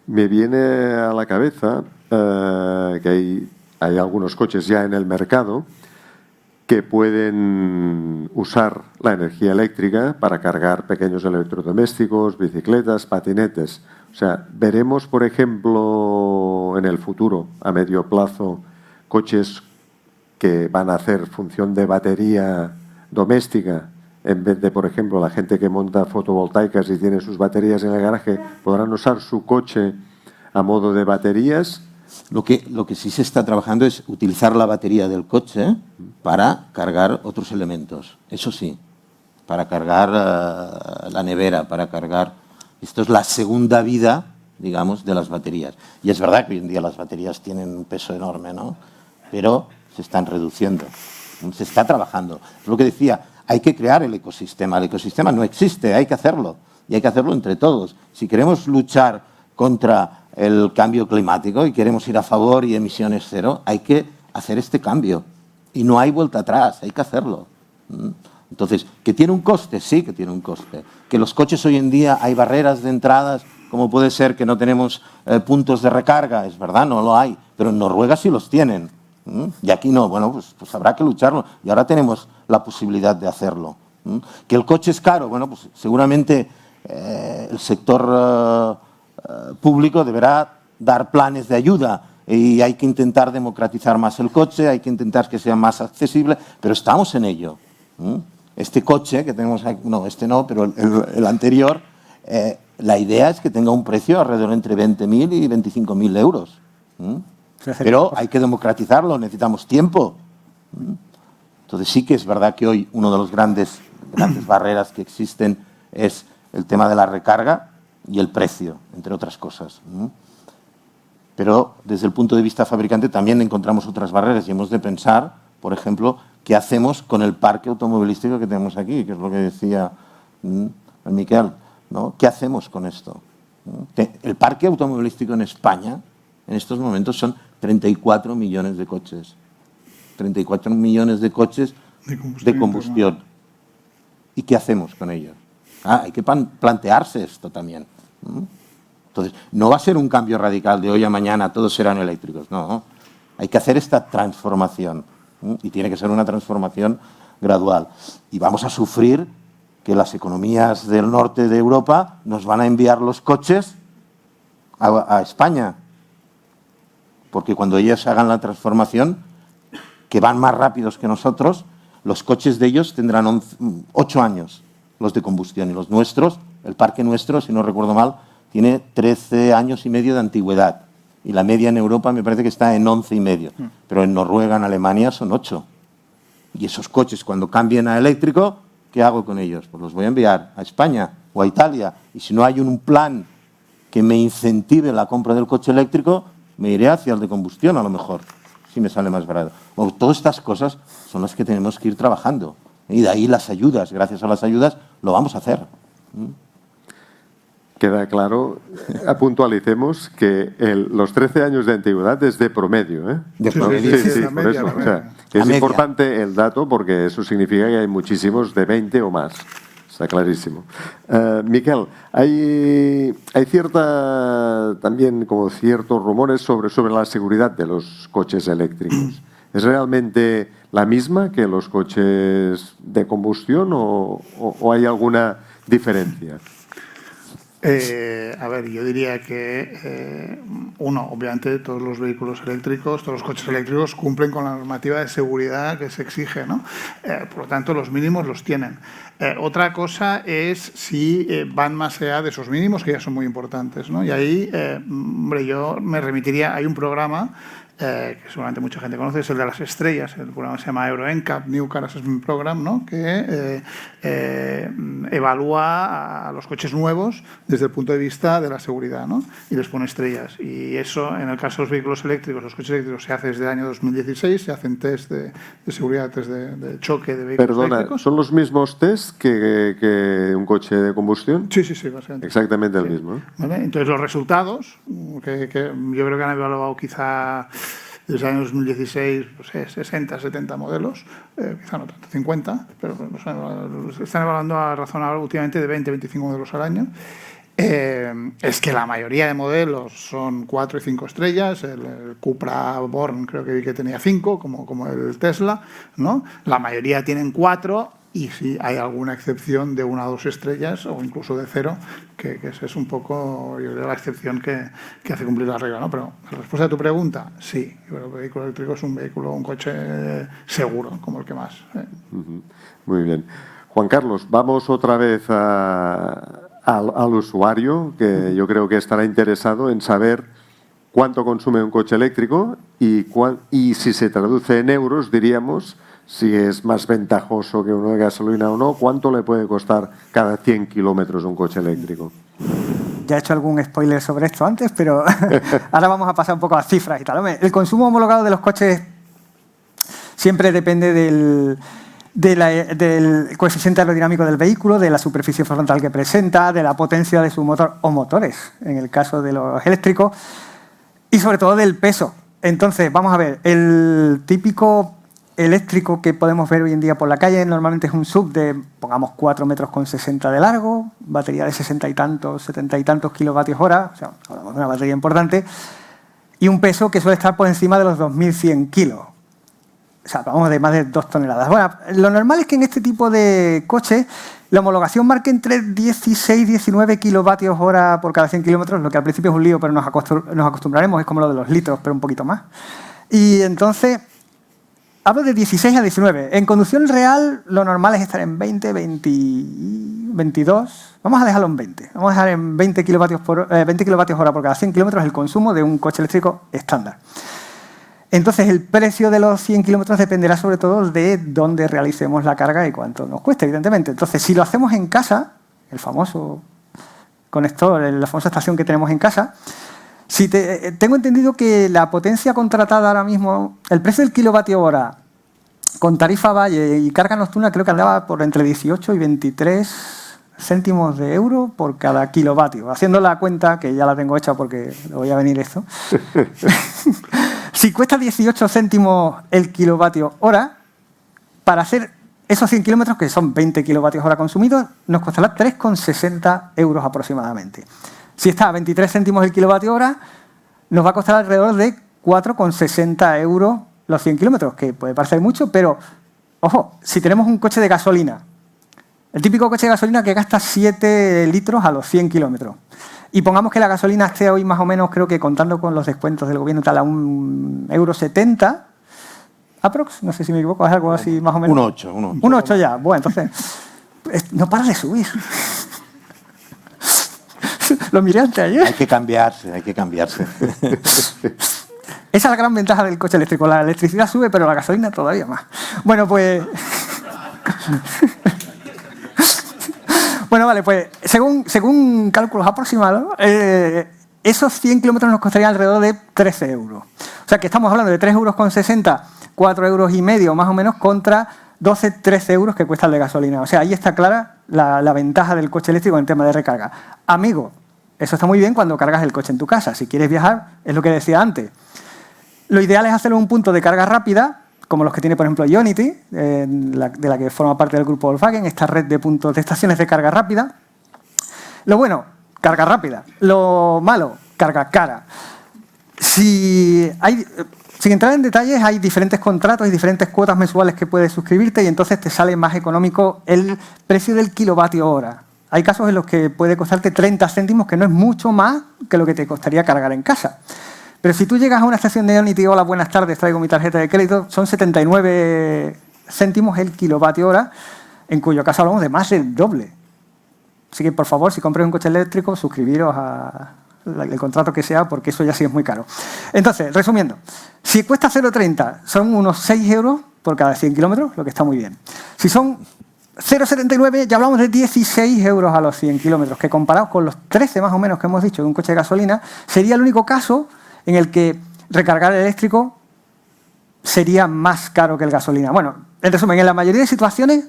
Me viene a la cabeza que hay algunos coches ya en el mercado que pueden usar la energía eléctrica para cargar pequeños electrodomésticos, bicicletas, patinetes. O sea, veremos, por ejemplo, en el futuro, a medio plazo, coches que van a hacer función de batería doméstica, en vez de, por ejemplo, la gente que monta fotovoltaicas y tiene sus baterías en el garaje, podrán usar su coche a modo de baterías. Lo que sí se está trabajando es utilizar la batería del coche para cargar otros elementos. Eso sí, para cargar la nevera, para cargar... Esto es la segunda vida, digamos, de las baterías. Y es verdad que hoy en día las baterías tienen un peso enorme, ¿no? Pero se están reduciendo. Se está trabajando. Es lo que decía, hay que crear el ecosistema. El ecosistema no existe, hay que hacerlo. Y hay que hacerlo entre todos. Si queremos luchar contra el cambio climático y queremos ir a favor y emisiones cero, hay que hacer este cambio. Y no hay vuelta atrás, hay que hacerlo. Entonces, ¿que tiene un coste? Sí que tiene un coste. ¿Que los coches hoy en día hay barreras de entradas, como puede ser que no tenemos puntos de recarga? Es verdad, no lo hay. Pero en Noruega sí los tienen. Y aquí no. Bueno, pues habrá que lucharlo. Y ahora tenemos la posibilidad de hacerlo. ¿Que el coche es caro? Bueno, pues seguramente el sector público deberá dar planes de ayuda y hay que intentar democratizar más el coche, hay que intentar que sea más accesible, pero estamos en ello. Este coche que tenemos aquí, no, este no, pero el anterior, la idea es que tenga un precio alrededor entre 20.000 y 25.000 euros. Pero hay que democratizarlo, necesitamos tiempo. Entonces sí que es verdad que hoy uno de los grandes barreras que existen es el tema de la recarga y el precio, entre otras cosas. Pero desde el punto de vista fabricante también encontramos otras barreras y hemos de pensar, por ejemplo, qué hacemos con el parque automovilístico que tenemos aquí, que es lo que decía Miquel, ¿no? ¿Qué hacemos con esto? El parque automovilístico en España en estos momentos son 34 millones de coches. 34 millones de coches de combustión. ¿Y qué hacemos con ellos? Hay que plantearse esto también. Entonces, no va a ser un cambio radical de hoy a mañana, todos serán eléctricos. No, hay que hacer esta transformación. Y tiene que ser una transformación gradual. Y vamos a sufrir que las economías del norte de Europa nos van a enviar los coches a España. Porque cuando ellos hagan la transformación, que van más rápidos que nosotros, los coches de ellos tendrán 8 años, los de combustión. Y los nuestros, el parque nuestro, si no recuerdo mal, tiene 13 años y medio de antigüedad. Y la media en Europa me parece que está en 11 y medio. Pero en Noruega, en Alemania, son 8. Y esos coches, cuando cambien a eléctrico, ¿qué hago con ellos? Pues los voy a enviar a España o a Italia. Y si no hay un plan que me incentive la compra del coche eléctrico, me iré hacia el de combustión a lo mejor, si me sale más barato. Bueno, todas estas cosas son las que tenemos que ir trabajando. Y de ahí las ayudas. Gracias a las ayudas lo vamos a hacer. Queda claro, puntualicemos que los 13 años de antigüedad es de promedio, ¿eh? De promedio. Sí, por eso. O sea, que es importante el dato porque eso significa que hay muchísimos de 20 o más. Está clarísimo. Miquel, hay también como ciertos rumores sobre la seguridad de los coches eléctricos. ¿Es realmente la misma que los coches de combustión o hay alguna diferencia? A ver, yo diría que, uno, obviamente todos los vehículos eléctricos, todos los coches eléctricos cumplen con la normativa de seguridad que se exige, ¿no? Por lo tanto, los mínimos los tienen. Otra cosa es si van más allá de esos mínimos, que ya son muy importantes, ¿no? Y ahí, hombre, yo me remitiría, hay un programa que seguramente mucha gente conoce, es el de las estrellas. El programa se llama Euro NCAP, New Car Assessment Program, ¿no? Que evalúa a los coches nuevos desde el punto de vista de la seguridad, ¿no? Y les pone estrellas. Y eso, en el caso de los vehículos eléctricos, los coches eléctricos se hace desde el año 2016, se hacen test de seguridad, test de choque de vehículos eléctricos. ¿Son los mismos test que un coche de combustión? Sí, básicamente. Exactamente el mismo, ¿no? ¿Vale? Entonces, los resultados, que yo creo que han evaluado quizá desde el año 2016, pues 60, 70 modelos, quizá no tanto, 50, pero están evaluando a razonable últimamente de 20, 25 modelos al año. Es que la mayoría de modelos son 4 y 5 estrellas. El Cupra Born creo que vi que tenía 5, como el Tesla, ¿no? La mayoría tienen 4. Y sí, hay alguna excepción de 1 a 2 estrellas o incluso de 0, que es un poco, yo creo, la excepción que hace cumplir la regla, ¿no? Pero la respuesta a tu pregunta, sí. Yo creo que el vehículo eléctrico es un coche seguro, como el que más. Muy bien. Juan Carlos, vamos otra vez al usuario, que yo creo que estará interesado en saber cuánto consume un coche eléctrico y si se traduce en euros, diríamos, si es más ventajoso que uno de gasolina o no, ¿cuánto le puede costar cada 100 kilómetros un coche eléctrico? Ya he hecho algún spoiler sobre esto antes, pero ahora vamos a pasar un poco a las cifras y tal. El consumo homologado de los coches siempre depende del coeficiente aerodinámico del vehículo, de la superficie frontal que presenta, de la potencia de su motor o motores, en el caso de los eléctricos, y sobre todo del peso. Entonces, vamos a ver, el típico eléctrico que podemos ver hoy en día por la calle normalmente es un SUV de, pongamos, 4,60 metros de largo, batería de 60 y tantos, 70 y tantos kilovatios hora, o sea, hablamos de una batería importante, y un peso que suele estar por encima de los 2.100 kilos. O sea, hablamos de más de 2 toneladas. Bueno, lo normal es que en este tipo de coches la homologación marque entre 16 y 19 kilovatios hora por cada 100 kilómetros, lo que al principio es un lío, pero nos acostumbraremos, es como lo de los litros, pero un poquito más. Y entonces, hablo de 16 a 19. En conducción real, lo normal es estar en 20, 22. Vamos a dejarlo en 20. Vamos a dejar en 20 kilovatios hora por cada 100 kilómetros el consumo de un coche eléctrico estándar. Entonces, el precio de los 100 kilómetros dependerá sobre todo de dónde realicemos la carga y cuánto nos cueste, evidentemente. Entonces, si lo hacemos en casa, el famoso conector, la famosa estación que tenemos en casa, tengo entendido que la potencia contratada ahora mismo, el precio del kilovatio hora con tarifa valle y carga nocturna creo que andaba por entre 18 y 23 céntimos de euro por cada kilovatio. Haciendo la cuenta, que ya la tengo hecha porque le voy a venir esto, si cuesta 18 céntimos el kilovatio hora, para hacer esos 100 kilómetros, que son 20 kilovatios hora consumidos, nos costará 3,60 euros aproximadamente. Si está a 23 céntimos el kilovatio hora, nos va a costar alrededor de 4,60 euros los 100 kilómetros, que puede parecer mucho, pero, ojo, si tenemos un coche de gasolina, el típico coche de gasolina que gasta 7 litros a los 100 kilómetros, y pongamos que la gasolina esté hoy más o menos, creo que contando con los descuentos del gobierno, tal a 1,70 €, aprox, no sé si me equivoco, es algo así más o menos. 1,8 ya, bueno, entonces, no para de subir. Lo miré antes ayer. Hay que cambiarse. Esa es la gran ventaja del coche eléctrico. La electricidad sube, pero la gasolina todavía más. Bueno, pues... Bueno, vale, pues según cálculos aproximados, esos 100 kilómetros nos costarían alrededor de 13 euros. O sea que estamos hablando de 3,60 €, 4,5 € más o menos, contra 12, 13 euros que cuesta el de gasolina. O sea, ahí está clara la ventaja del coche eléctrico en tema de recarga. Amigo, eso está muy bien cuando cargas el coche en tu casa. Si quieres viajar, es lo que decía antes. Lo ideal es hacerlo en un punto de carga rápida, como los que tiene, por ejemplo, Ionity, de la que forma parte del grupo Volkswagen, esta red de puntos de estaciones de carga rápida. Lo bueno, carga rápida. Lo malo, carga cara. Sin entrar en detalles, hay diferentes contratos y diferentes cuotas mensuales que puedes suscribirte y entonces te sale más económico el precio del kilovatio hora. hay casos en los que puede costarte 30 céntimos, que no es mucho más que lo que te costaría cargar en casa. Pero si tú llegas a una estación de Ion y te digo, hola, buenas tardes, traigo mi tarjeta de crédito, son 79 céntimos el kilovatio hora, en cuyo caso hablamos de más del doble. Así que, por favor, si compréis un coche eléctrico, suscribiros al contrato que sea, porque eso ya sí es muy caro. Entonces, resumiendo, si cuesta 0,30, son unos 6 euros por cada 100 kilómetros, lo que está muy bien. Si son 0,79, ya hablamos de 16 euros a los 100 kilómetros, que comparados con los 13 más o menos que hemos dicho de un coche de gasolina, sería el único caso en el que recargar el eléctrico sería más caro que el gasolina. Bueno, en resumen, en la mayoría de situaciones,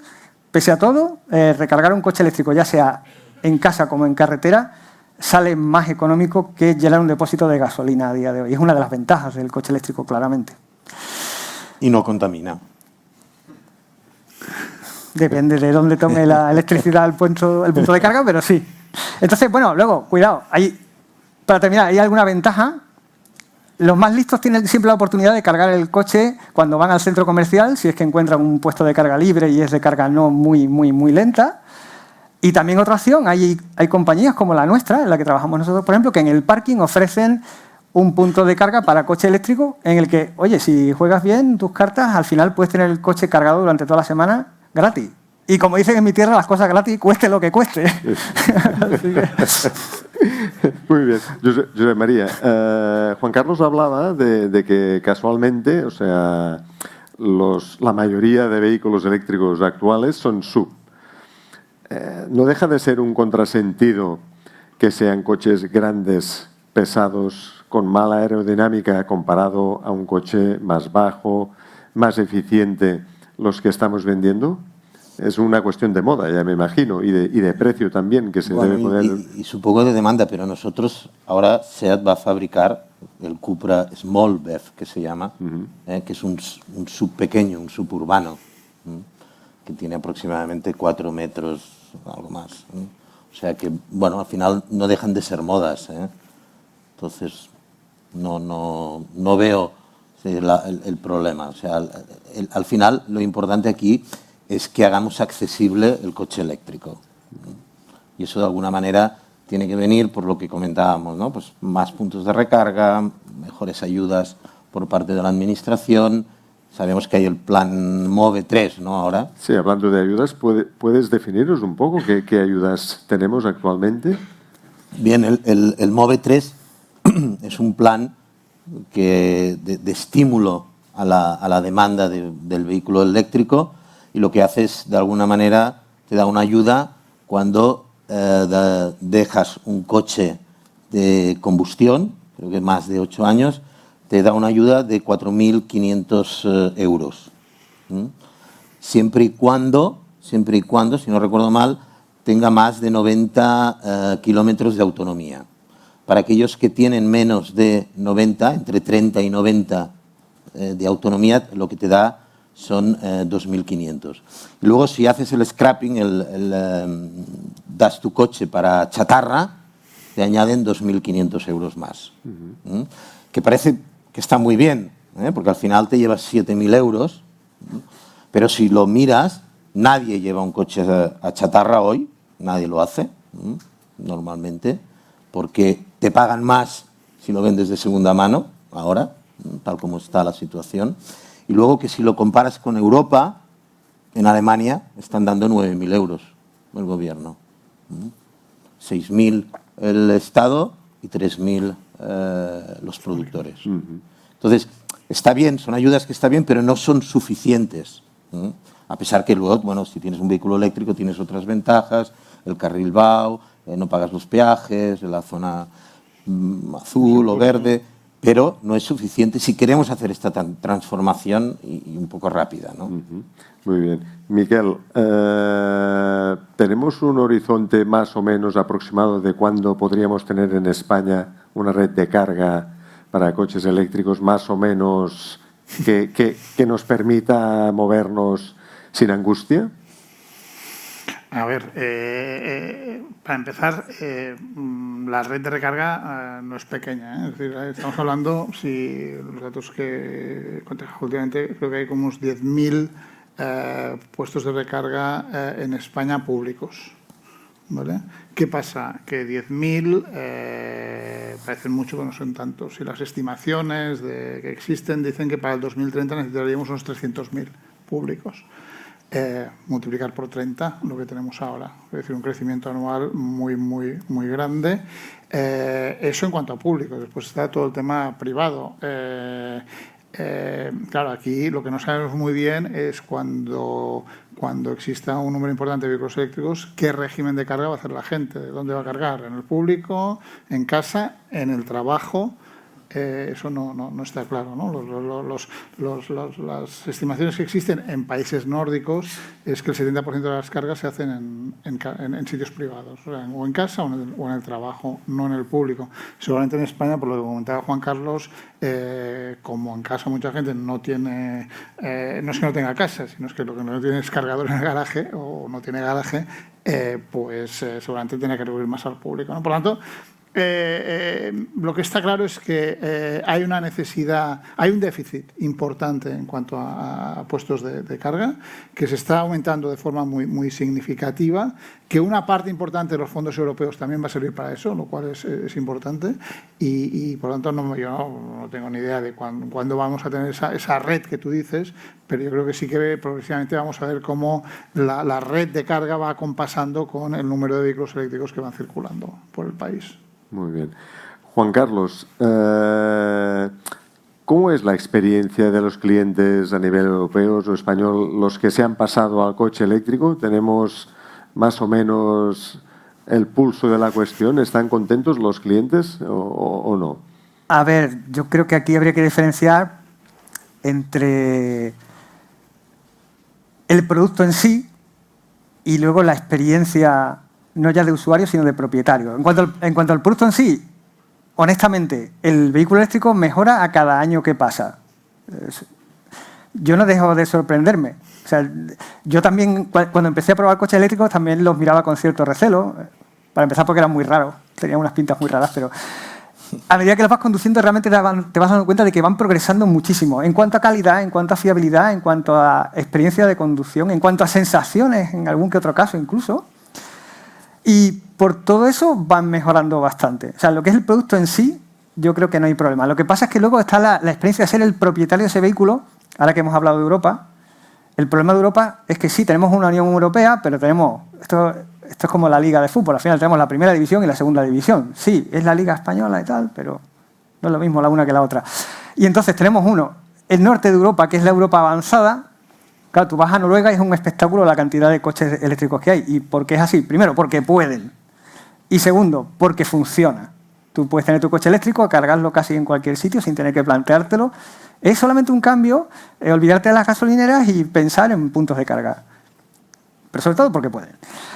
pese a todo, recargar un coche eléctrico, ya sea en casa como en carretera, sale más económico que llenar un depósito de gasolina a día de hoy. Es una de las ventajas del coche eléctrico, claramente. Y no contamina. Depende de dónde tome la electricidad el punto de carga, pero sí. Entonces, bueno, luego, cuidado, para terminar, ¿hay alguna ventaja? Los más listos tienen siempre la oportunidad de cargar el coche cuando van al centro comercial, si es que encuentran un puesto de carga libre y es de carga no muy lenta. Y también otra opción, hay compañías como la nuestra, en la que trabajamos nosotros, por ejemplo, que en el parking ofrecen un punto de carga para coche eléctrico en el que, oye, si juegas bien tus cartas, al final puedes tener el coche cargado durante toda la semana gratis. Y como dicen en mi tierra, las cosas gratis, cueste lo que cueste. Muy bien. Josep María, Juan Carlos hablaba de que casualmente, o sea, la mayoría de vehículos eléctricos actuales son SUV. ¿No deja de ser un contrasentido que sean coches grandes, pesados, con mala aerodinámica comparado a un coche más bajo, más eficiente, los que estamos vendiendo? Es una cuestión de moda, ya me imagino, y de precio también, que se debe poder... Y supongo de demanda, pero nosotros, ahora SEAT va a fabricar el Cupra Small BEV, que se llama, que es un sub pequeño, un suburbano, que tiene aproximadamente 4 metros, algo más. O sea que, bueno, al final no dejan de ser modas. Entonces, no veo el problema. O sea, al final, lo importante aquí es que hagamos accesible el coche eléctrico. Y eso, de alguna manera, tiene que venir por lo que comentábamos, ¿no? Pues más puntos de recarga, mejores ayudas por parte de la Administración. Sabemos que hay el plan MOVE 3, ¿no? Ahora. Sí, hablando de ayudas, ¿puedes definirnos un poco qué ayudas tenemos actualmente? Bien, el MOVE 3 es un plan de estímulo a la demanda del vehículo eléctrico, y lo que hace es, de alguna manera, te da una ayuda cuando dejas un coche de combustión, creo que más de 8 años, te da una ayuda de 4.500 euros. Siempre y cuando, si no recuerdo mal, tenga más de 90 kilómetros de autonomía. Para aquellos que tienen menos de 90, entre 30 y 90 de autonomía, lo que te da son 2.500. Luego, si haces el scrapping, das tu coche para chatarra, te añaden 2.500 euros más. Que parece que está muy bien, porque al final te llevas 7.000 euros, pero si lo miras, nadie lleva un coche a chatarra hoy, nadie lo hace, normalmente, porque te pagan más si lo vendes de segunda mano, ahora, tal como está la situación. Y luego que si lo comparas con Europa, en Alemania están dando 9.000 euros el gobierno. 6.000 el Estado y 3.000 los productores. Entonces, está bien, son ayudas que está bien, pero no son suficientes. A pesar que luego, bueno, si tienes un vehículo eléctrico tienes otras ventajas, el carril BAU, no pagas los peajes, la zona azul o verde, pero no es suficiente si queremos hacer esta transformación y un poco rápida, ¿no? Muy bien. Miquel, ¿tenemos un horizonte más o menos aproximado de cuándo podríamos tener en España una red de carga para coches eléctricos más o menos que nos permita movernos sin angustia? A ver, para empezar, la red de recarga no es pequeña. Es decir, estamos hablando, si los datos que contejamos últimamente, creo que hay como unos 10.000 puestos de recarga en España públicos. ¿vale? ¿Qué pasa? Que 10.000 parecen mucho, pero no son tantos. Y las estimaciones que existen dicen que para el 2030 necesitaríamos unos 300.000 públicos. Multiplicar por 30 lo que tenemos ahora. Es decir, un crecimiento anual muy grande. Eso en cuanto a público. Después está todo el tema privado. Claro, aquí lo que no sabemos muy bien es cuando exista un número importante de vehículos eléctricos, qué régimen de carga va a hacer la gente, dónde va a cargar, en el público, en casa, en el trabajo. Eso no está claro, ¿no? Las estimaciones que existen en países nórdicos es que el 70% de las cargas se hacen en sitios privados, o en casa o en el trabajo, no en el público. Seguramente en España, por lo que comentaba Juan Carlos, como en casa mucha gente no tiene, no es que no tenga casa, sino es que lo que no tiene es cargador en el garaje o no tiene garaje, pues seguramente tiene que recurrir más al público, ¿no? Por lo tanto, lo que está claro es que hay una necesidad, hay un déficit importante en cuanto a puestos de carga, que se está aumentando de forma muy significativa, que una parte importante de los fondos europeos también va a servir para eso, lo cual es importante, y por lo tanto yo no tengo ni idea de cuándo vamos a tener esa red que tú dices, pero yo creo que sí que progresivamente vamos a ver cómo la red de carga va acompasando con el número de vehículos eléctricos que van circulando por el país. Muy bien. Juan Carlos, ¿cómo es la experiencia de los clientes a nivel europeo o español, los que se han pasado al coche eléctrico? ¿Tenemos más o menos el pulso de la cuestión? ¿Están contentos los clientes o no? A ver, yo creo que aquí habría que diferenciar entre el producto en sí y luego la experiencia no ya de usuario, sino de propietario. En cuanto al producto en sí, honestamente, el vehículo eléctrico mejora a cada año que pasa. Yo no dejo de sorprenderme. O sea, yo también, cuando empecé a probar coches eléctricos, también los miraba con cierto recelo. Para empezar, porque eran muy raros. Tenían unas pintas muy raras, pero a medida que los vas conduciendo, realmente te vas dando cuenta de que van progresando muchísimo. En cuanto a calidad, en cuanto a fiabilidad, en cuanto a experiencia de conducción, en cuanto a sensaciones, en algún que otro caso incluso. Y por todo eso van mejorando bastante. O sea, lo que es el producto en sí, yo creo que no hay problema. Lo que pasa es que luego está la experiencia de ser el propietario de ese vehículo, ahora que hemos hablado de Europa. El problema de Europa es que sí, tenemos una Unión Europea, pero tenemos... Esto es como la Liga de Fútbol. Al final tenemos la primera división y la segunda división. Sí, es la Liga Española y tal, pero no es lo mismo la una que la otra. Y entonces tenemos el norte de Europa, que es la Europa avanzada. Claro, tú vas a Noruega y es un espectáculo la cantidad de coches eléctricos que hay. ¿Y por qué es así? Primero, porque pueden. Y segundo, porque funciona. Tú puedes tener tu coche eléctrico, cargarlo casi en cualquier sitio sin tener que planteártelo. Es solamente un cambio, olvidarte de las gasolineras y pensar en puntos de carga. Pero sobre todo porque pueden.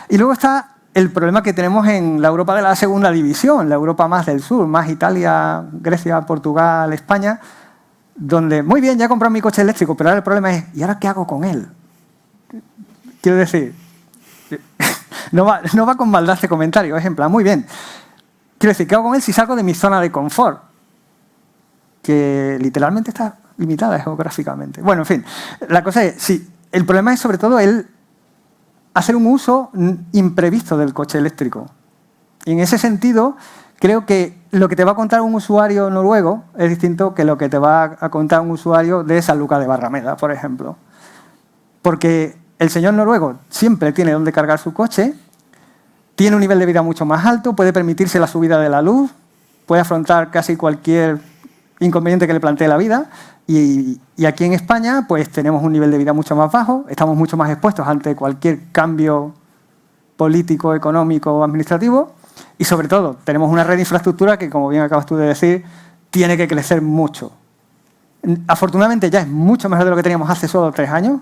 Y luego está el problema que tenemos en la Europa de la segunda división, la Europa más del sur, más Italia, Grecia, Portugal, España, donde, muy bien, ya he comprado mi coche eléctrico, pero ahora el problema es, ¿y ahora qué hago con él? Quiero decir, no va con maldad este comentario, es en plan, muy bien. Quiero decir, ¿qué hago con él si salgo de mi zona de confort? Que literalmente está limitada geográficamente. Bueno, en fin, la cosa es, sí, el problema es sobre todo el hacer un uso imprevisto del coche eléctrico. Y en ese sentido, creo que lo que te va a contar un usuario noruego es distinto que lo que te va a contar un usuario de San Lucas de Barrameda, por ejemplo. Porque el señor noruego siempre tiene donde cargar su coche, tiene un nivel de vida mucho más alto, puede permitirse la subida de la luz, puede afrontar casi cualquier inconveniente que le plantee la vida. Y aquí en España pues tenemos un nivel de vida mucho más bajo, estamos mucho más expuestos ante cualquier cambio político, económico o administrativo. Y sobre todo, tenemos una red de infraestructura que, como bien acabas tú de decir, tiene que crecer mucho. Afortunadamente ya es mucho mejor de lo que teníamos hace solo 3 años,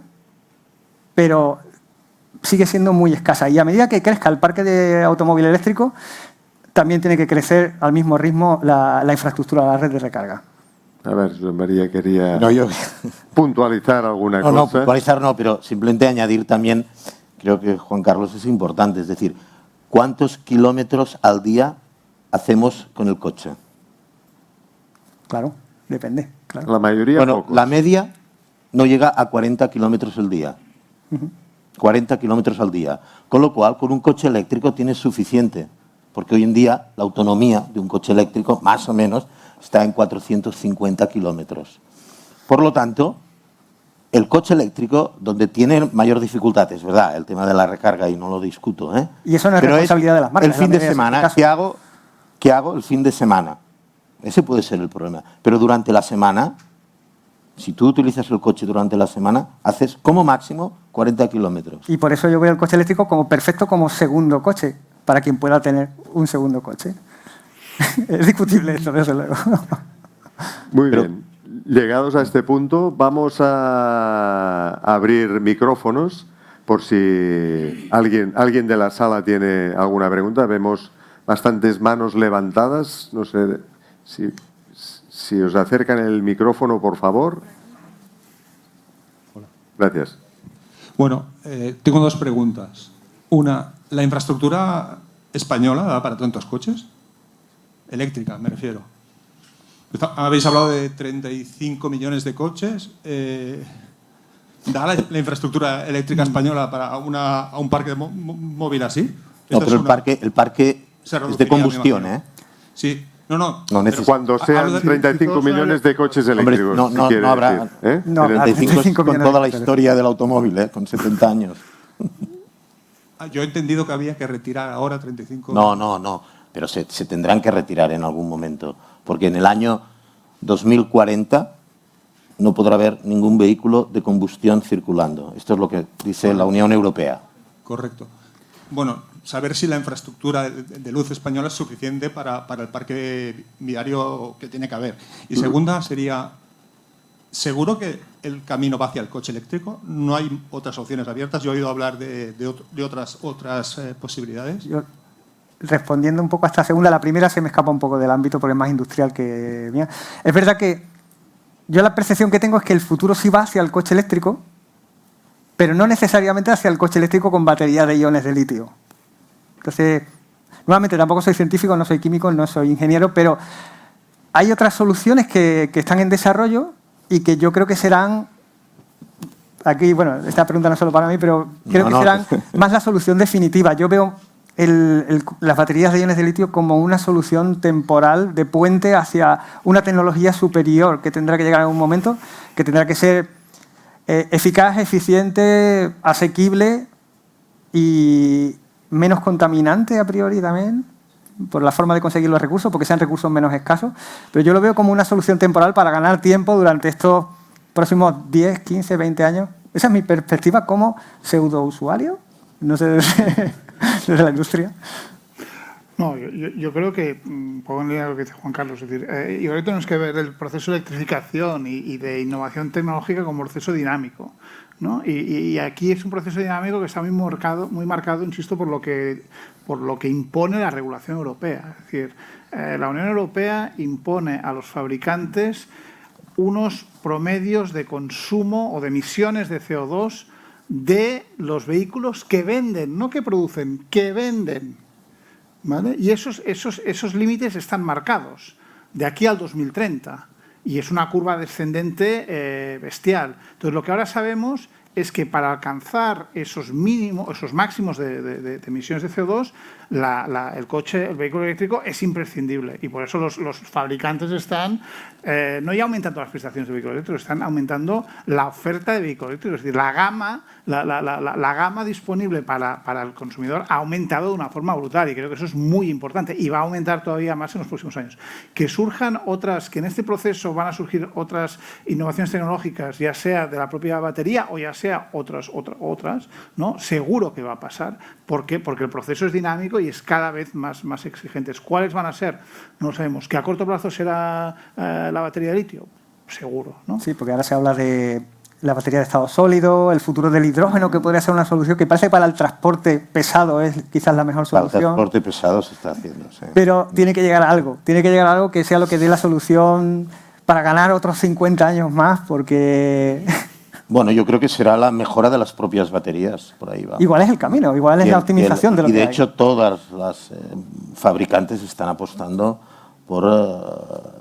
pero sigue siendo muy escasa. Y a medida que crezca el parque de automóvil eléctrico, también tiene que crecer al mismo ritmo la infraestructura, la red de recarga. A ver, Josep María quería puntualizar alguna cosa. No, puntualizar no, pero simplemente añadir también, creo que Juan Carlos es importante, es decir, ¿cuántos kilómetros al día hacemos con el coche? Claro, depende. Claro. La mayoría, bueno, pocos. La media no llega a 40 kilómetros al día. 40 kilómetros al día. Con lo cual, con un coche eléctrico tienes suficiente, porque hoy en día la autonomía de un coche eléctrico, más o menos, está en 450 kilómetros. Por lo tanto, el coche eléctrico, donde tiene mayor dificultad, es verdad, el tema de la recarga, y no lo discuto, ¿eh? Y eso no es responsabilidad de las marcas. El fin de semana, ¿qué hago el fin de semana? Ese puede ser el problema. Pero durante la semana, si tú utilizas el coche durante la semana, haces como máximo 40 kilómetros. Y por eso yo veo el coche eléctrico como perfecto como segundo coche, para quien pueda tener un segundo coche. Es discutible esto, desde luego. Muy bien. Llegados a este punto, vamos a abrir micrófonos por si alguien de la sala tiene alguna pregunta. Vemos bastantes manos levantadas. No sé si os acercan el micrófono, por favor. Gracias. Bueno, tengo dos preguntas. Una, ¿la infraestructura española da para tantos coches? Eléctrica, me refiero. Habéis hablado de 35 millones de coches. ¿Da la infraestructura eléctrica española para un parque móvil así? No, pero el parque es de combustión, ¿eh? Sí. No cuando sean 35 millones de coches eléctricos. Hombre, no habrá 35 con toda la historia del automóvil, con 70 años. Yo he entendido que había que retirar ahora 35. No, pero se tendrán que retirar en algún momento, porque en el año 2040 no podrá haber ningún vehículo de combustión circulando. Esto es lo que dice la Unión Europea. Correcto. Bueno, saber si la infraestructura de luz española es suficiente para el parque viario que tiene que haber. Y segunda sería, ¿seguro que el camino va hacia el coche eléctrico? ¿No hay otras opciones abiertas? Yo he oído hablar de otras posibilidades. Yo, respondiendo un poco a esta segunda, la primera se me escapa un poco del ámbito porque es más industrial que mía. Es verdad que yo la percepción que tengo es que el futuro sí va hacia el coche eléctrico, pero no necesariamente hacia el coche eléctrico con batería de iones de litio. Entonces, nuevamente, tampoco soy científico, no soy químico, no soy ingeniero, pero hay otras soluciones que están en desarrollo y que yo creo que serán, aquí, bueno, esta pregunta no es solo para mí, pero creo que serán más la solución definitiva. Yo veo las baterías de iones de litio como una solución temporal de puente hacia una tecnología superior que tendrá que llegar en algún momento, que tendrá que ser eficaz, eficiente, asequible y menos contaminante a priori también, por la forma de conseguir los recursos, porque sean recursos menos escasos. Pero yo lo veo como una solución temporal para ganar tiempo durante estos próximos 10, 15, 20 años. Esa es mi perspectiva como pseudo-usuario, no sé, desde la industria. No, yo creo que, puedo unir a lo que dice Juan Carlos, es decir, yo creo que tenemos que ver el proceso de electrificación y de innovación tecnológica como proceso dinámico, ¿no? Y aquí es un proceso dinámico que está muy marcado, insisto, por lo que impone la regulación europea. Es decir, la Unión Europea impone a los fabricantes unos promedios de consumo o de emisiones de CO2 de los vehículos que venden, no que producen, que venden. ¿Vale? Y esos límites están marcados de aquí al 2030 y es una curva descendente bestial. Entonces, lo que ahora sabemos es que para alcanzar esos máximos de emisiones de CO2, el vehículo eléctrico es imprescindible y por eso los fabricantes están no ya aumentando las prestaciones de vehículos eléctricos, están aumentando la oferta de vehículos eléctricos. Es decir, la gama disponible para el consumidor ha aumentado de una forma brutal y creo que eso es muy importante y va a aumentar todavía más en los próximos años. Que en este proceso van a surgir otras innovaciones tecnológicas, ya sea de la propia batería o ya sea otras, ¿no? Seguro que va a pasar. ¿Por qué? Porque el proceso es dinámico y es cada vez más exigente. ¿Cuáles van a ser? No lo sabemos. ¿Que a corto plazo será la batería de litio? Seguro, ¿no? Sí, porque ahora se habla de la batería de estado sólido, el futuro del hidrógeno, que podría ser una solución que parece que para el transporte pesado es quizás la mejor solución. Para el transporte pesado se está haciendo, sí. Pero tiene que llegar a algo que sea lo que dé la solución para ganar otros 50 años más, porque... Bueno, yo creo que será la mejora de las propias baterías, por ahí va. Igual es el camino, igual es la optimización de lo que hay. Y de hecho todas las fabricantes están apostando por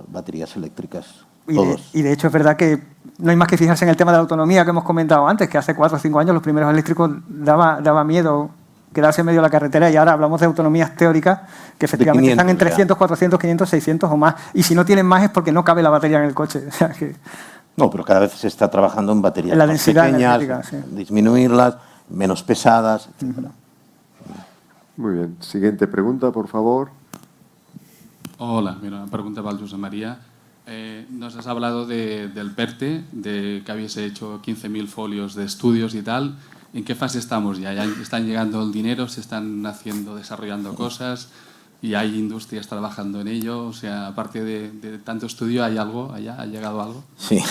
baterías eléctricas. Todos. De hecho es verdad que no hay más que fijarse en el tema de la autonomía que hemos comentado antes, que hace 4 o 5 años los primeros eléctricos daba miedo quedarse en medio de la carretera, y ahora hablamos de autonomías teóricas que efectivamente 500, están en ya. 300, 400, 500, 600 o más. Y si no tienen más es porque no cabe la batería en el coche. O sea que... No, pero cada vez se está trabajando en baterías En la más densidad pequeñas, energética, sí. disminuirlas, menos pesadas, etc. Muy bien. Siguiente pregunta, por favor. Hola, mira, una pregunta para José María. Nos has hablado del PERTE, de que habéis hecho 15.000 folios de estudios y tal. ¿En qué fase estamos ya? ¿Ya están llegando el dinero? ¿Se están desarrollando cosas? ¿Y hay industrias trabajando en ello? O sea, aparte de tanto estudio, ¿hay algo allá? ¿Ha llegado algo? Sí.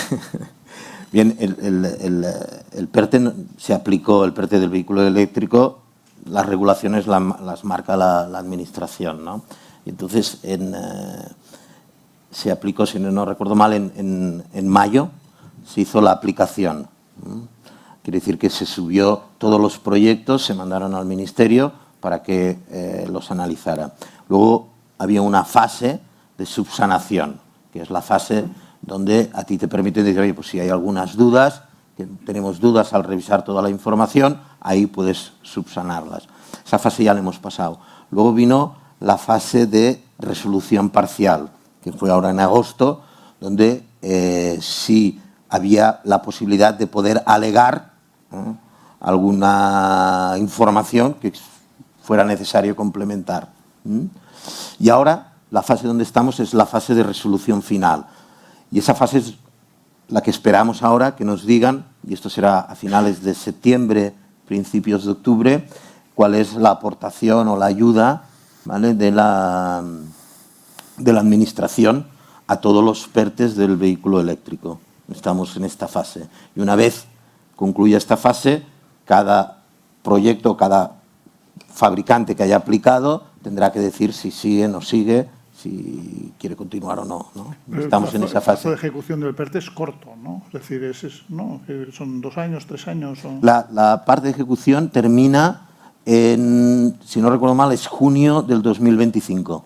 Bien, el PERTE se aplicó, el PERTE del vehículo eléctrico, las regulaciones las marca la Administración, ¿no? Y entonces se aplicó, si no recuerdo mal, en mayo se hizo la aplicación. Quiere decir que se subió todos los proyectos, se mandaron al Ministerio para que los analizara. Luego había una fase de subsanación, que es la fase donde a ti te permite decir, oye, pues si hay algunas dudas, que tenemos dudas al revisar toda la información, ahí puedes subsanarlas. Esa fase ya la hemos pasado. Luego vino la fase de resolución parcial, que fue ahora en agosto, donde sí había la posibilidad de poder alegar alguna información que fuera necesario complementar. Y ahora la fase donde estamos es la fase de resolución final. Y esa fase es la que esperamos ahora que nos digan, y esto será a finales de septiembre, principios de octubre, cuál es la aportación o la ayuda, ¿vale?, de la Administración a todos los PERTEs del vehículo eléctrico. Estamos en esta fase. Y una vez concluya esta fase, cada proyecto, cada fabricante que haya aplicado tendrá que decir si sigue o no sigue, si quiere continuar o no, ¿no? Estamos en esa fase. El plazo de ejecución del PERTE es corto, ¿no? Es decir, ¿no? Son 2 años, 3 años. O... La parte de ejecución termina en, si no recuerdo mal, es junio del 2025.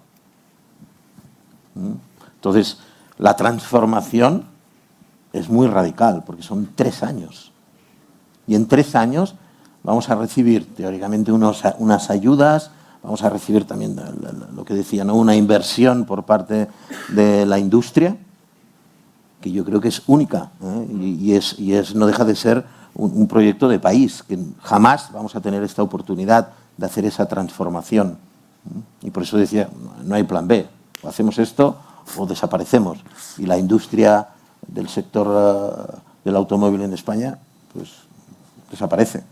Entonces, la transformación es muy radical, porque son 3 años. Y en 3 años vamos a recibir, teóricamente, unas ayudas, vamos a recibir también lo que decía, ¿no?, una inversión por parte de la industria, que yo creo que es única, y no deja de ser un proyecto de país, que jamás vamos a tener esta oportunidad de hacer esa transformación. Y por eso decía, no hay plan B, o hacemos esto o desaparecemos. Y la industria del sector del automóvil en España, pues desaparece.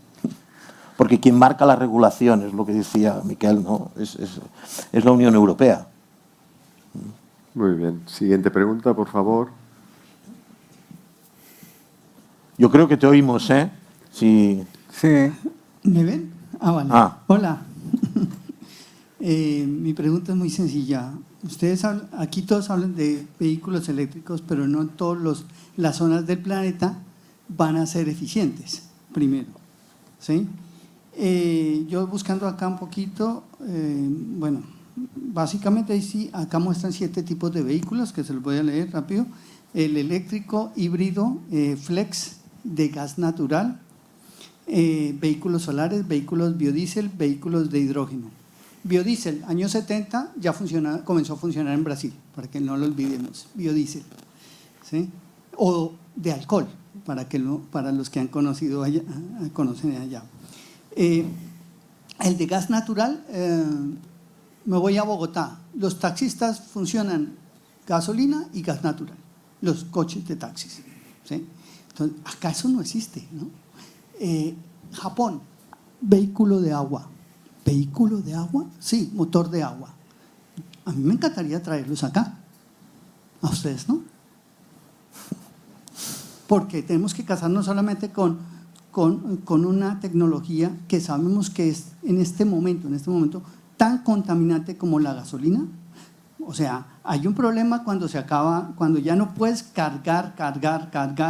Porque quien marca la regulación, es lo que decía Miquel, ¿no?, es la Unión Europea. Muy bien. Siguiente pregunta, por favor. Yo creo que te oímos, ¿eh? Sí. Sí. ¿Me ven? Ah, vale. Ah. Hola. Mi pregunta es muy sencilla. Ustedes aquí todos hablan de vehículos eléctricos, pero no todas las zonas del planeta van a ser eficientes, primero. ¿Sí? Yo buscando acá un poquito, bueno, básicamente sí, acá muestran 7 tipos de vehículos, que se los voy a leer rápido. El eléctrico, híbrido, flex, de gas natural, vehículos solares, vehículos biodiesel, vehículos de hidrógeno. Biodiesel, años 70, ya comenzó a funcionar en Brasil, para que no lo olvidemos, biodiesel, ¿sí? O de alcohol, para los que han conocido allá, conocen allá. El de gas natural, me voy a Bogotá, los taxistas funcionan gasolina y gas natural, los coches de taxis, ¿sí? Entonces, acá eso no existe, ¿no? Japón, vehículo de agua. ¿Vehículo de agua? Sí, motor de agua. A mí me encantaría traerlos acá. A ustedes, ¿no? Porque tenemos que casarnos solamente con una tecnología que sabemos que es en este momento tan contaminante como la gasolina. O sea, hay un problema cuando se acaba, cuando ya no puedes cargar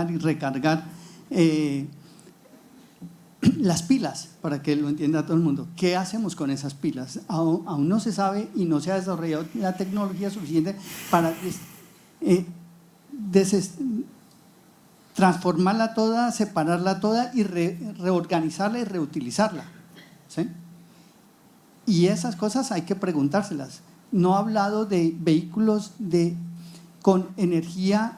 y recargar las pilas, para que lo entienda todo el mundo. ¿Qué hacemos con esas pilas? Aún no se sabe y no se ha desarrollado la tecnología suficiente para transformarla toda, separarla toda y reorganizarla y reutilizarla, ¿sí? Y esas cosas hay que preguntárselas. No he hablado de vehículos con energía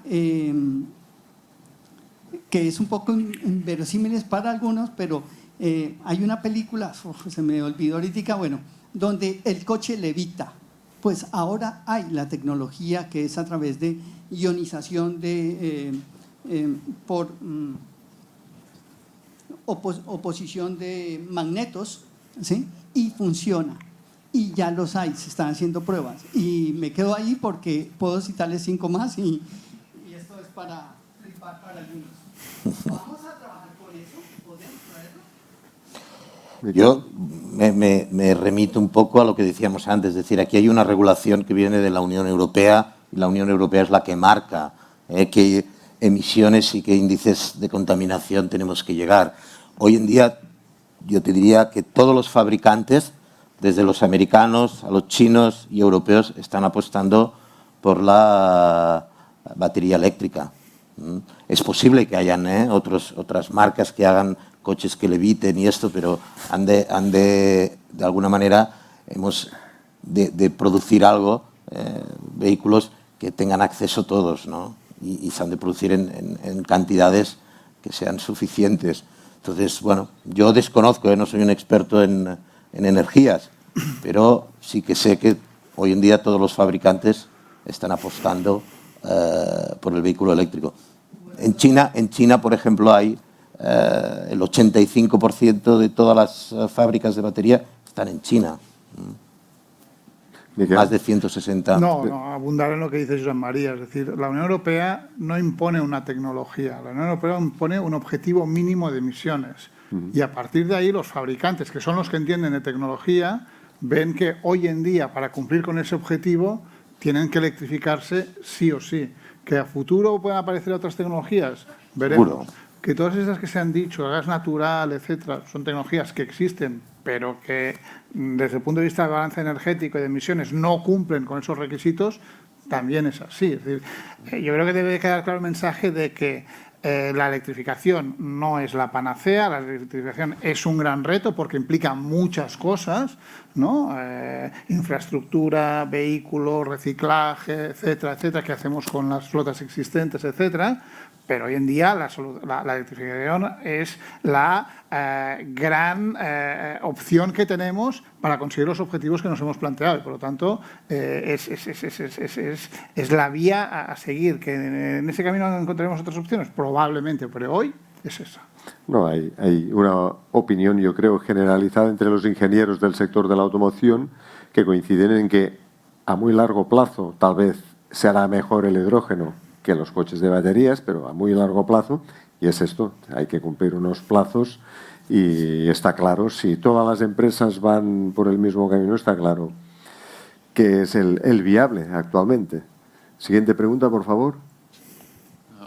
que es un poco inverosímiles para algunos, pero hay una película, se me olvidó ahorita, bueno, donde el coche levita. Pues ahora hay la tecnología que es a través de ionización por oposición de magnetos, ¿sí? Y funciona. Y ya los hay, se están haciendo pruebas. Y me quedo ahí porque puedo citarles 5 más y esto es para flipar para algunos. ¿Vamos a trabajar con eso? ¿Podemos traerlo? Yo me remito un poco a lo que decíamos antes, es decir, aquí hay una regulación que viene de la Unión Europea y la Unión Europea es la que marca qué emisiones y qué índices de contaminación tenemos que llegar. Hoy en día yo te diría que todos los fabricantes, desde los americanos a los chinos y europeos, están apostando por la batería eléctrica. Es posible que hayan otras marcas que hagan coches que leviten y esto, pero de alguna manera hemos de producir algo, vehículos que tengan acceso todos, ¿no? Y se han de producir en cantidades que sean suficientes. Entonces, bueno, yo desconozco, no soy un experto en energías, pero sí que sé que hoy en día todos los fabricantes están apostando por el vehículo eléctrico. En China, por ejemplo, hay el 85% de todas las fábricas de batería están en China. Más de 160. No, abundar en lo que dice Josep María. Es decir, la Unión Europea no impone una tecnología. La Unión Europea impone un objetivo mínimo de emisiones. Y a partir de ahí los fabricantes, que son los que entienden de tecnología, ven que hoy en día para cumplir con ese objetivo tienen que electrificarse sí o sí. Que a futuro puedan aparecer otras tecnologías, veremos. Seguro. Que todas esas que se han dicho, gas natural, etcétera, son tecnologías que existen, pero que desde el punto de vista de balance energético y de emisiones no cumplen con esos requisitos, también es así. Es decir, yo creo que debe quedar claro el mensaje de que la electrificación no es la panacea, la electrificación es un gran reto porque implica muchas cosas, ¿no? Infraestructura, vehículos, reciclaje, etcétera, etcétera, que hacemos con las flotas existentes, etcétera. Pero hoy en día la electrificación es la gran opción que tenemos para conseguir los objetivos que nos hemos planteado y por lo tanto es la vía a seguir. Que en ese camino encontraremos otras opciones, probablemente, pero hoy es esa. No, hay una opinión, yo creo, generalizada entre los ingenieros del sector de la automoción que coinciden en que a muy largo plazo tal vez se hará mejor el hidrógeno que los coches de baterías, pero a muy largo plazo, y es esto, hay que cumplir unos plazos y está claro, si todas las empresas van por el mismo camino, está claro que es el viable actualmente. Siguiente pregunta, por favor.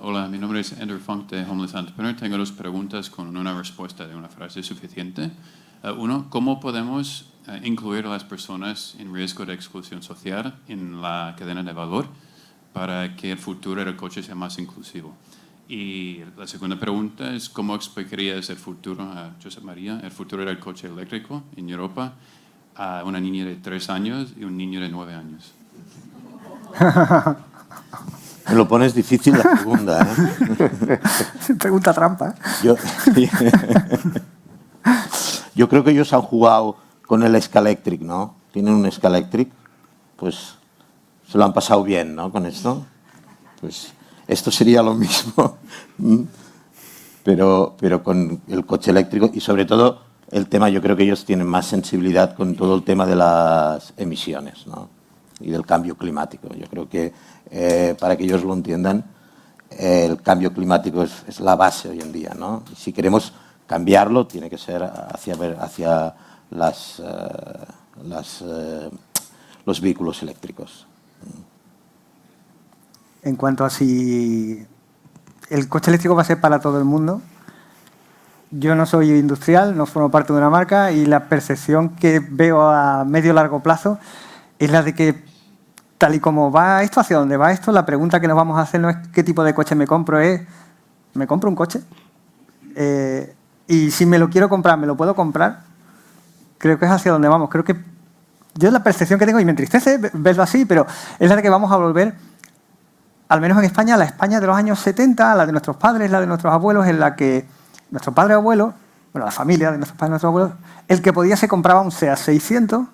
Hola, mi nombre es Andrew Funk de Homeless Entrepreneur. Tengo 2 preguntas con una respuesta de una frase suficiente. Uno, ¿cómo podemos incluir a las personas en riesgo de exclusión social en la cadena de valor para que el futuro del coche sea más inclusivo? Y la segunda pregunta es, ¿cómo explicarías el futuro, Josep María, el futuro del coche eléctrico en Europa a una niña de 3 años y un niño de 9 años? Me lo pones difícil la segunda, Pregunta trampa. Yo creo que ellos han jugado con el Scalextric, ¿no? Tienen un Scalextric, pues se lo han pasado bien, ¿no? Con esto. Pues esto sería lo mismo, pero con el coche eléctrico y sobre todo el tema, yo creo que ellos tienen más sensibilidad con todo el tema de las emisiones, ¿no? Y del cambio climático. Yo creo que para que ellos lo entiendan, el cambio climático es la base hoy en día, ¿no? Y si queremos cambiarlo, tiene que ser hacia los vehículos eléctricos. En cuanto a si el coche eléctrico va a ser para todo el mundo, yo no soy industrial, no formo parte de una marca y la percepción que veo a medio y largo plazo es la de que tal y como va esto, hacia dónde va esto, la pregunta que nos vamos a hacer no es qué tipo de coche me compro, es ¿me compro un coche? Y si me lo quiero comprar, ¿me lo puedo comprar? Creo que es hacia donde vamos. Creo que yo la percepción que tengo, y me entristece verlo así, pero es la de que vamos a volver, al menos en España, la España de los años 70, la de nuestros padres, la de nuestros abuelos, en la que nuestro padre o abuelo, bueno, la familia de nuestros padres y nuestros abuelos, el que podía se compraba un SEAT 600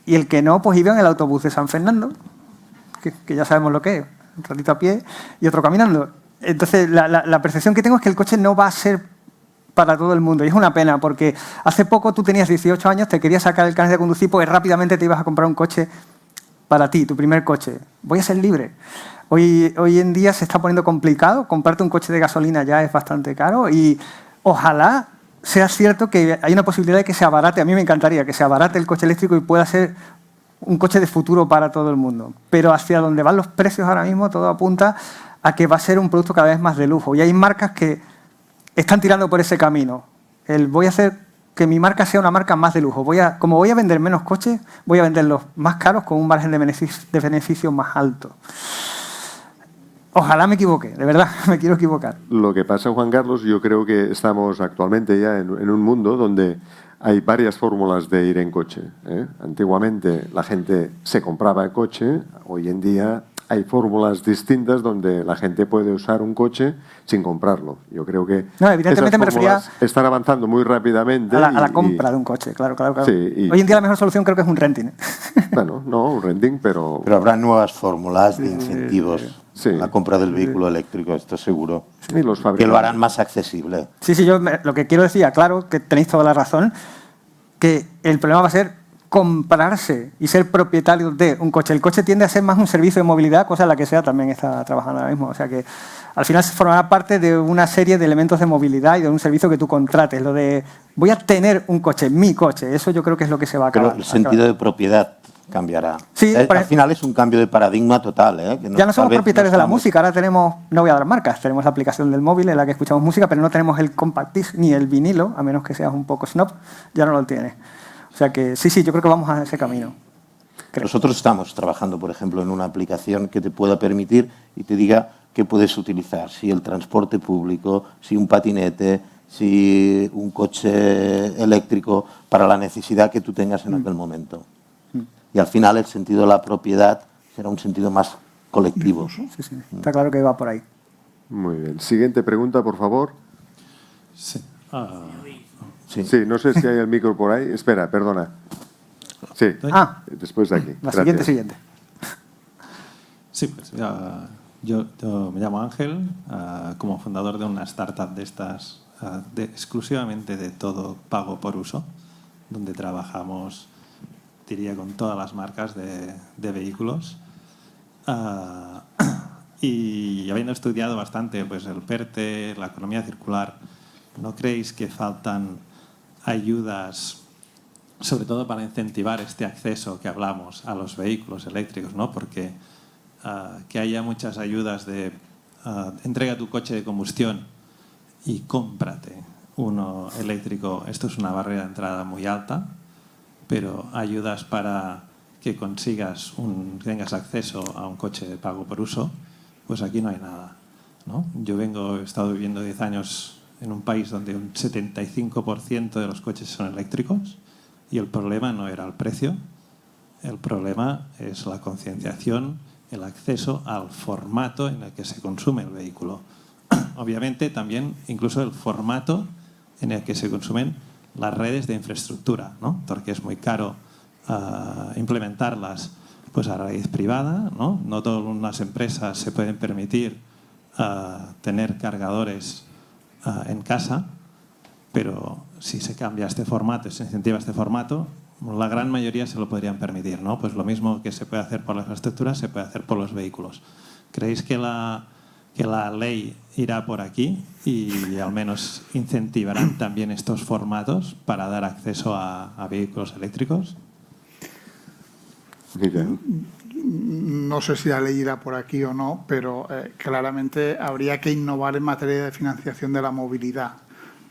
y el que no, pues iba en el autobús de San Fernando, que ya sabemos lo que es, un ratito a pie y otro caminando. Entonces, la percepción que tengo es que el coche no va a ser para todo el mundo. Y es una pena, porque hace poco tú tenías 18 años, te querías sacar el carnet de conducir, pues rápidamente te ibas a comprar un coche para ti, tu primer coche. Voy a ser libre. Hoy en día se está poniendo complicado. Comprarte un coche de gasolina ya es bastante caro y ojalá sea cierto que hay una posibilidad de que se abarate. A mí me encantaría que se abarate el coche eléctrico y pueda ser un coche de futuro para todo el mundo. Pero hacia donde van los precios ahora mismo, todo apunta a que va a ser un producto cada vez más de lujo. Y hay marcas que están tirando por ese camino. Voy a hacer que mi marca sea una marca más de lujo. Como voy a vender menos coches, voy a venderlos más caros con un margen de beneficio más alto. Ojalá me equivoque, de verdad, me quiero equivocar. Lo que pasa, Juan Carlos, yo creo que estamos actualmente ya en un mundo donde hay varias fórmulas de ir en coche, ¿eh? Antiguamente la gente se compraba el coche, hoy en día hay fórmulas distintas donde la gente puede usar un coche sin comprarlo. Yo creo que no, evidentemente me refería están avanzando muy rápidamente. A la compra de un coche, claro. Sí, hoy en día la mejor solución creo que es un renting. Bueno, no, un renting, pero habrá nuevas fórmulas de incentivos. Sí. La compra del vehículo eléctrico, esto seguro. Sí, los que lo harán más accesible. Sí, yo lo que quiero decir, claro, que tenéis toda la razón, que el problema va a ser comprarse y ser propietario de un coche. El coche tiende a ser más un servicio de movilidad, cosa en la que SEAT también está trabajando ahora mismo. O sea que al final se formará parte de una serie de elementos de movilidad y de un servicio que tú contrates. Lo de voy a tener un coche, mi coche, eso yo creo que es lo que se va a acabar. Pero el sentido de propiedad cambiará. Sí, al final es un cambio de paradigma total. Que ya no somos propietarios de la música, ahora tenemos, no voy a dar marcas, tenemos la aplicación del móvil en la que escuchamos música, pero no tenemos el compact disc ni el vinilo, a menos que seas un poco snob, ya no lo tienes. O sea que sí, yo creo que vamos a ese camino. Creo. Nosotros estamos trabajando, por ejemplo, en una aplicación que te pueda permitir y te diga qué puedes utilizar, si el transporte público, si un patinete, si un coche eléctrico, para la necesidad que tú tengas en aquel momento. Y al final el sentido de la propiedad será un sentido más colectivo. Sí, está claro que va por ahí. Muy bien. Siguiente pregunta, por favor. Sí. Sí, no sé si hay el micro por ahí. Espera, perdona. Sí, después de aquí. La siguiente. Sí, pues yo me llamo Ángel, como fundador de una startup de estas, exclusivamente de todo pago por uso, donde trabajamos, diría, con todas las marcas de vehículos. Y habiendo estudiado bastante pues, el PERTE, la economía circular, ¿no creéis que faltan ayudas, sobre todo para incentivar este acceso que hablamos a los vehículos eléctricos, ¿no? Porque que haya muchas ayudas de entrega tu coche de combustión y cómprate uno eléctrico. Esto es una barrera de entrada muy alta, pero ayudas para que tengas acceso a un coche de pago por uso, pues aquí no hay nada, ¿no? He estado viviendo 10 años en un país donde un 75% de los coches son eléctricos y el problema no era el precio, el problema es la concienciación, el acceso al formato en el que se consume el vehículo. Obviamente también incluso el formato en el que se consumen las redes de infraestructura, ¿no? Porque es muy caro implementarlas pues a raíz privada, ¿no? No todas las empresas se pueden permitir tener cargadores en casa, pero si se cambia este formato, se incentiva este formato, la gran mayoría se lo podrían permitir, ¿no? Pues lo mismo que se puede hacer por la infraestructura, se puede hacer por los vehículos. ¿Creéis que la ley irá por aquí y al menos incentivarán también estos formatos para dar acceso a vehículos eléctricos? No sé si la ley irá por aquí o no, pero claramente habría que innovar en materia de financiación de la movilidad.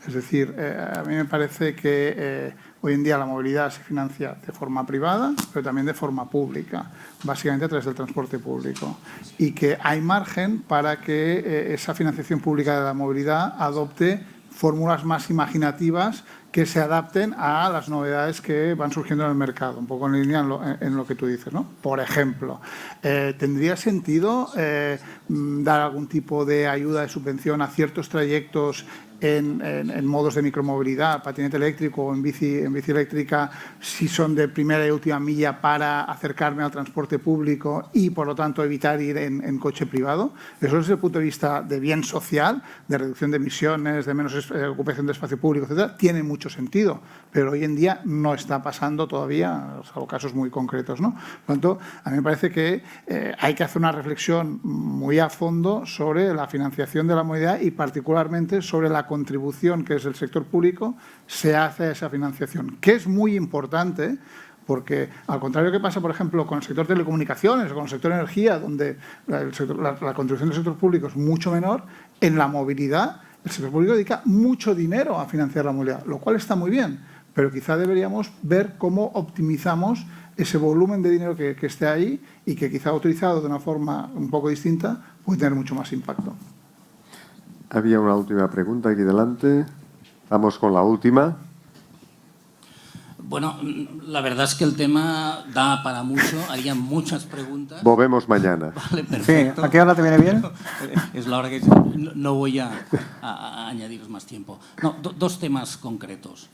Es decir, a mí me parece que Hoy en día la movilidad se financia de forma privada, pero también de forma pública, básicamente a través del transporte público. Y que hay margen para que esa financiación pública de la movilidad adopte fórmulas más imaginativas que se adapten a las novedades que van surgiendo en el mercado, un poco en línea en lo que tú dices, ¿no? Por ejemplo, ¿tendría sentido dar algún tipo de ayuda, de subvención a ciertos trayectos en modos de micromovilidad, patinete eléctrico o en bici eléctrica, si son de primera y última milla para acercarme al transporte público y, por lo tanto, evitar ir en coche privado? Eso desde el punto de vista de bien social, de reducción de emisiones, de menos ocupación de espacio público, etcétera, tiene mucho sentido, pero hoy en día no está pasando todavía, salvo casos muy concretos, ¿no? Por lo tanto, a mí me parece que hay que hacer una reflexión muy a fondo sobre la financiación de la movilidad y particularmente sobre la contribución que es el sector público se hace a esa financiación, que es muy importante porque, al contrario que pasa, por ejemplo, con el sector telecomunicaciones o con el sector energía, donde la contribución del sector público es mucho menor, en la movilidad el sector público dedica mucho dinero a financiar la movilidad, lo cual está muy bien, pero quizá deberíamos ver cómo optimizamos ese volumen de dinero que esté ahí y que quizá utilizado de una forma un poco distinta puede tener mucho más impacto. Había una última pregunta aquí delante. Vamos con la última. Bueno, la verdad es que el tema da para mucho, haría muchas preguntas. Volvemos mañana. Vale, perfecto. Sí, ¿a qué hora te viene bien? Es la hora que no voy a añadiros más tiempo. No, dos temas concretos.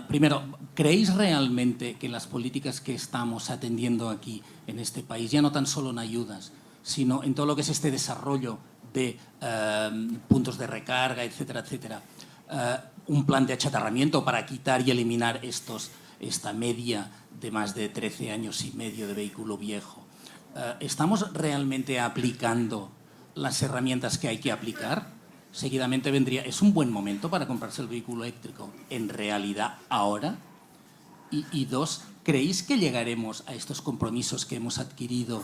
Primero, ¿creéis realmente que las políticas que estamos atendiendo aquí en este país, ya no tan solo en ayudas, sino en todo lo que es este desarrollo de puntos de recarga, etcétera, etcétera, un plan de achatarramiento para quitar y eliminar esta media de más de 13 años y medio de vehículo viejo? ¿Estamos realmente aplicando las herramientas que hay que aplicar? Seguidamente vendría, ¿es un buen momento para comprarse el vehículo eléctrico en realidad ahora? Y dos, ¿creéis que llegaremos a estos compromisos que hemos adquirido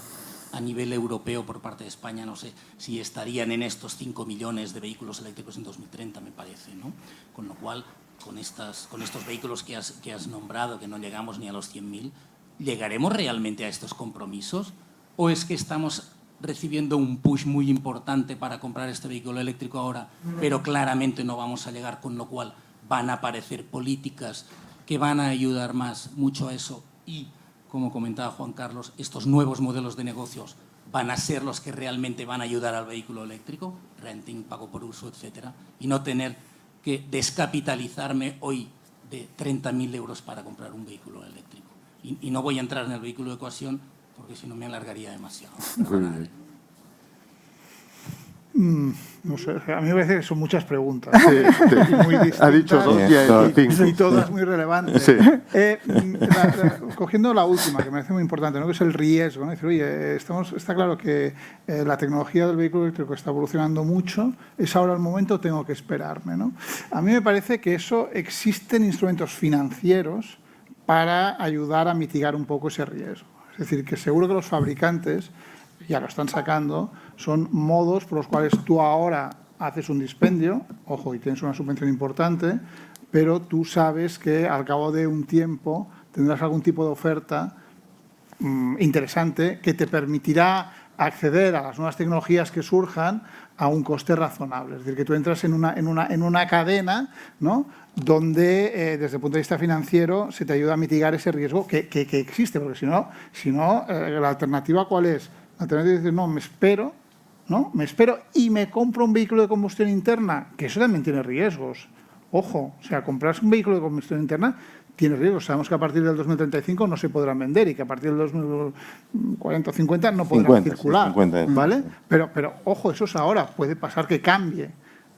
a nivel europeo por parte de España? No sé si estarían en estos 5 millones de vehículos eléctricos en 2030, me parece, ¿no? Con lo cual, con estos vehículos que has nombrado, que no llegamos ni a los 100.000, ¿llegaremos realmente a estos compromisos? ¿O es que estamos recibiendo un push muy importante para comprar este vehículo eléctrico ahora, pero claramente no vamos a llegar, con lo cual van a aparecer políticas que van a ayudar mucho a eso? Y, como comentaba Juan Carlos, estos nuevos modelos de negocios van a ser los que realmente van a ayudar al vehículo eléctrico, renting, pago por uso, etcétera, y no tener que descapitalizarme hoy de 30.000 euros para comprar un vehículo eléctrico. Y no voy a entrar en el vehículo de ocasión porque si no me alargaría demasiado. No sé, a mí me parece que son muchas preguntas. Sí, muy distintas, ha dicho dos y todas muy relevantes. Sí. Cogiendo la última, que me parece muy importante, ¿no? Que es el riesgo, ¿no? Decir, oye, está claro que la tecnología del vehículo eléctrico está evolucionando mucho, es ahora el momento, tengo que esperarme, ¿no? A mí me parece que existen instrumentos financieros para ayudar a mitigar un poco ese riesgo. Es decir, que seguro que los fabricantes ya lo están sacando, son modos por los cuales tú ahora haces un dispendio, ojo, y tienes una subvención importante, pero tú sabes que al cabo de un tiempo tendrás algún tipo de oferta interesante que te permitirá acceder a las nuevas tecnologías que surjan a un coste razonable. Es decir, que tú entras en una cadena, ¿no?, donde desde el punto de vista financiero se te ayuda a mitigar ese riesgo que existe, porque si no, la alternativa ¿cuál es? La alternativa es decir, no, me espero y me compro un vehículo de combustión interna, que eso también tiene riesgos. Ojo, o sea, comprarse un vehículo de combustión interna tiene riesgos. Sabemos que a partir del 2035 no se podrán vender y que a partir del 2040 o 50 no podrán circular, sí, 50, ¿vale? Pero ojo, eso es ahora, puede pasar que cambie,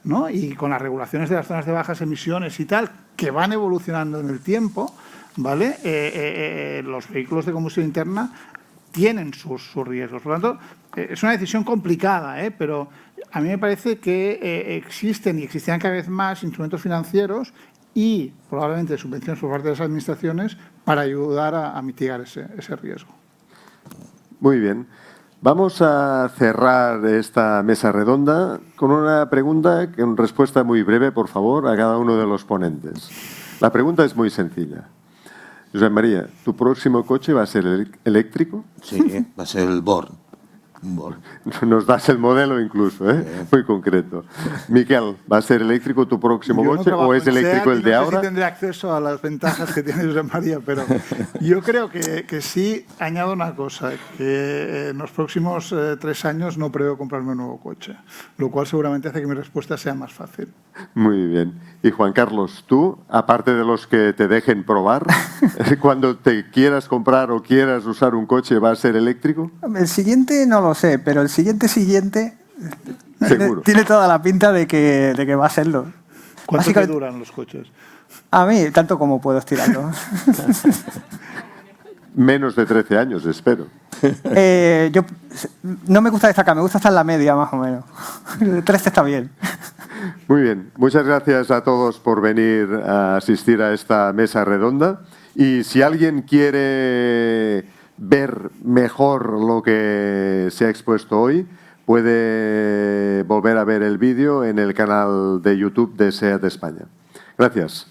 ¿no? Y con las regulaciones de las zonas de bajas emisiones y tal, que van evolucionando en el tiempo, ¿vale? Los vehículos de combustión interna tienen sus riesgos. Por lo tanto, es una decisión complicada, pero a mí me parece que existen y existirán cada vez más instrumentos financieros y probablemente subvenciones por parte de las administraciones para ayudar a mitigar ese riesgo. Muy bien. Vamos a cerrar esta mesa redonda con una pregunta con respuesta muy breve, por favor, a cada uno de los ponentes. La pregunta es muy sencilla. Josep María, ¿tu próximo coche va a ser eléctrico? Sí, va a ser el Born. Un Born. Nos das el modelo incluso, ¿eh? Muy concreto. Miquel, ¿va a ser eléctrico tu próximo Yo no coche o es trabajo en eléctrico SEAT el y de no ahora? sé si tendré acceso a las ventajas que tiene Josep María, pero yo creo que sí. Añado una cosa, que en los próximos 3 años no preveo comprarme un nuevo coche, lo cual seguramente hace que mi respuesta sea más fácil. Muy bien. Y Juan Carlos, tú, aparte de los que te dejen probar, cuando te quieras comprar o quieras usar un coche, ¿va a ser eléctrico? El siguiente no lo sé, pero el siguiente Seguro. tiene toda la pinta de que va a serlo. ¿Cuánto te duran los coches? A mí, tanto como puedo estirarlo. Menos de 13 años, espero. Yo no me gusta destacar, me gusta estar en la media más o menos. 13 está bien. Muy bien. Muchas gracias a todos por venir a asistir a esta mesa redonda. Y si alguien quiere ver mejor lo que se ha expuesto hoy, puede volver a ver el vídeo en el canal de YouTube de SEAT España. Gracias.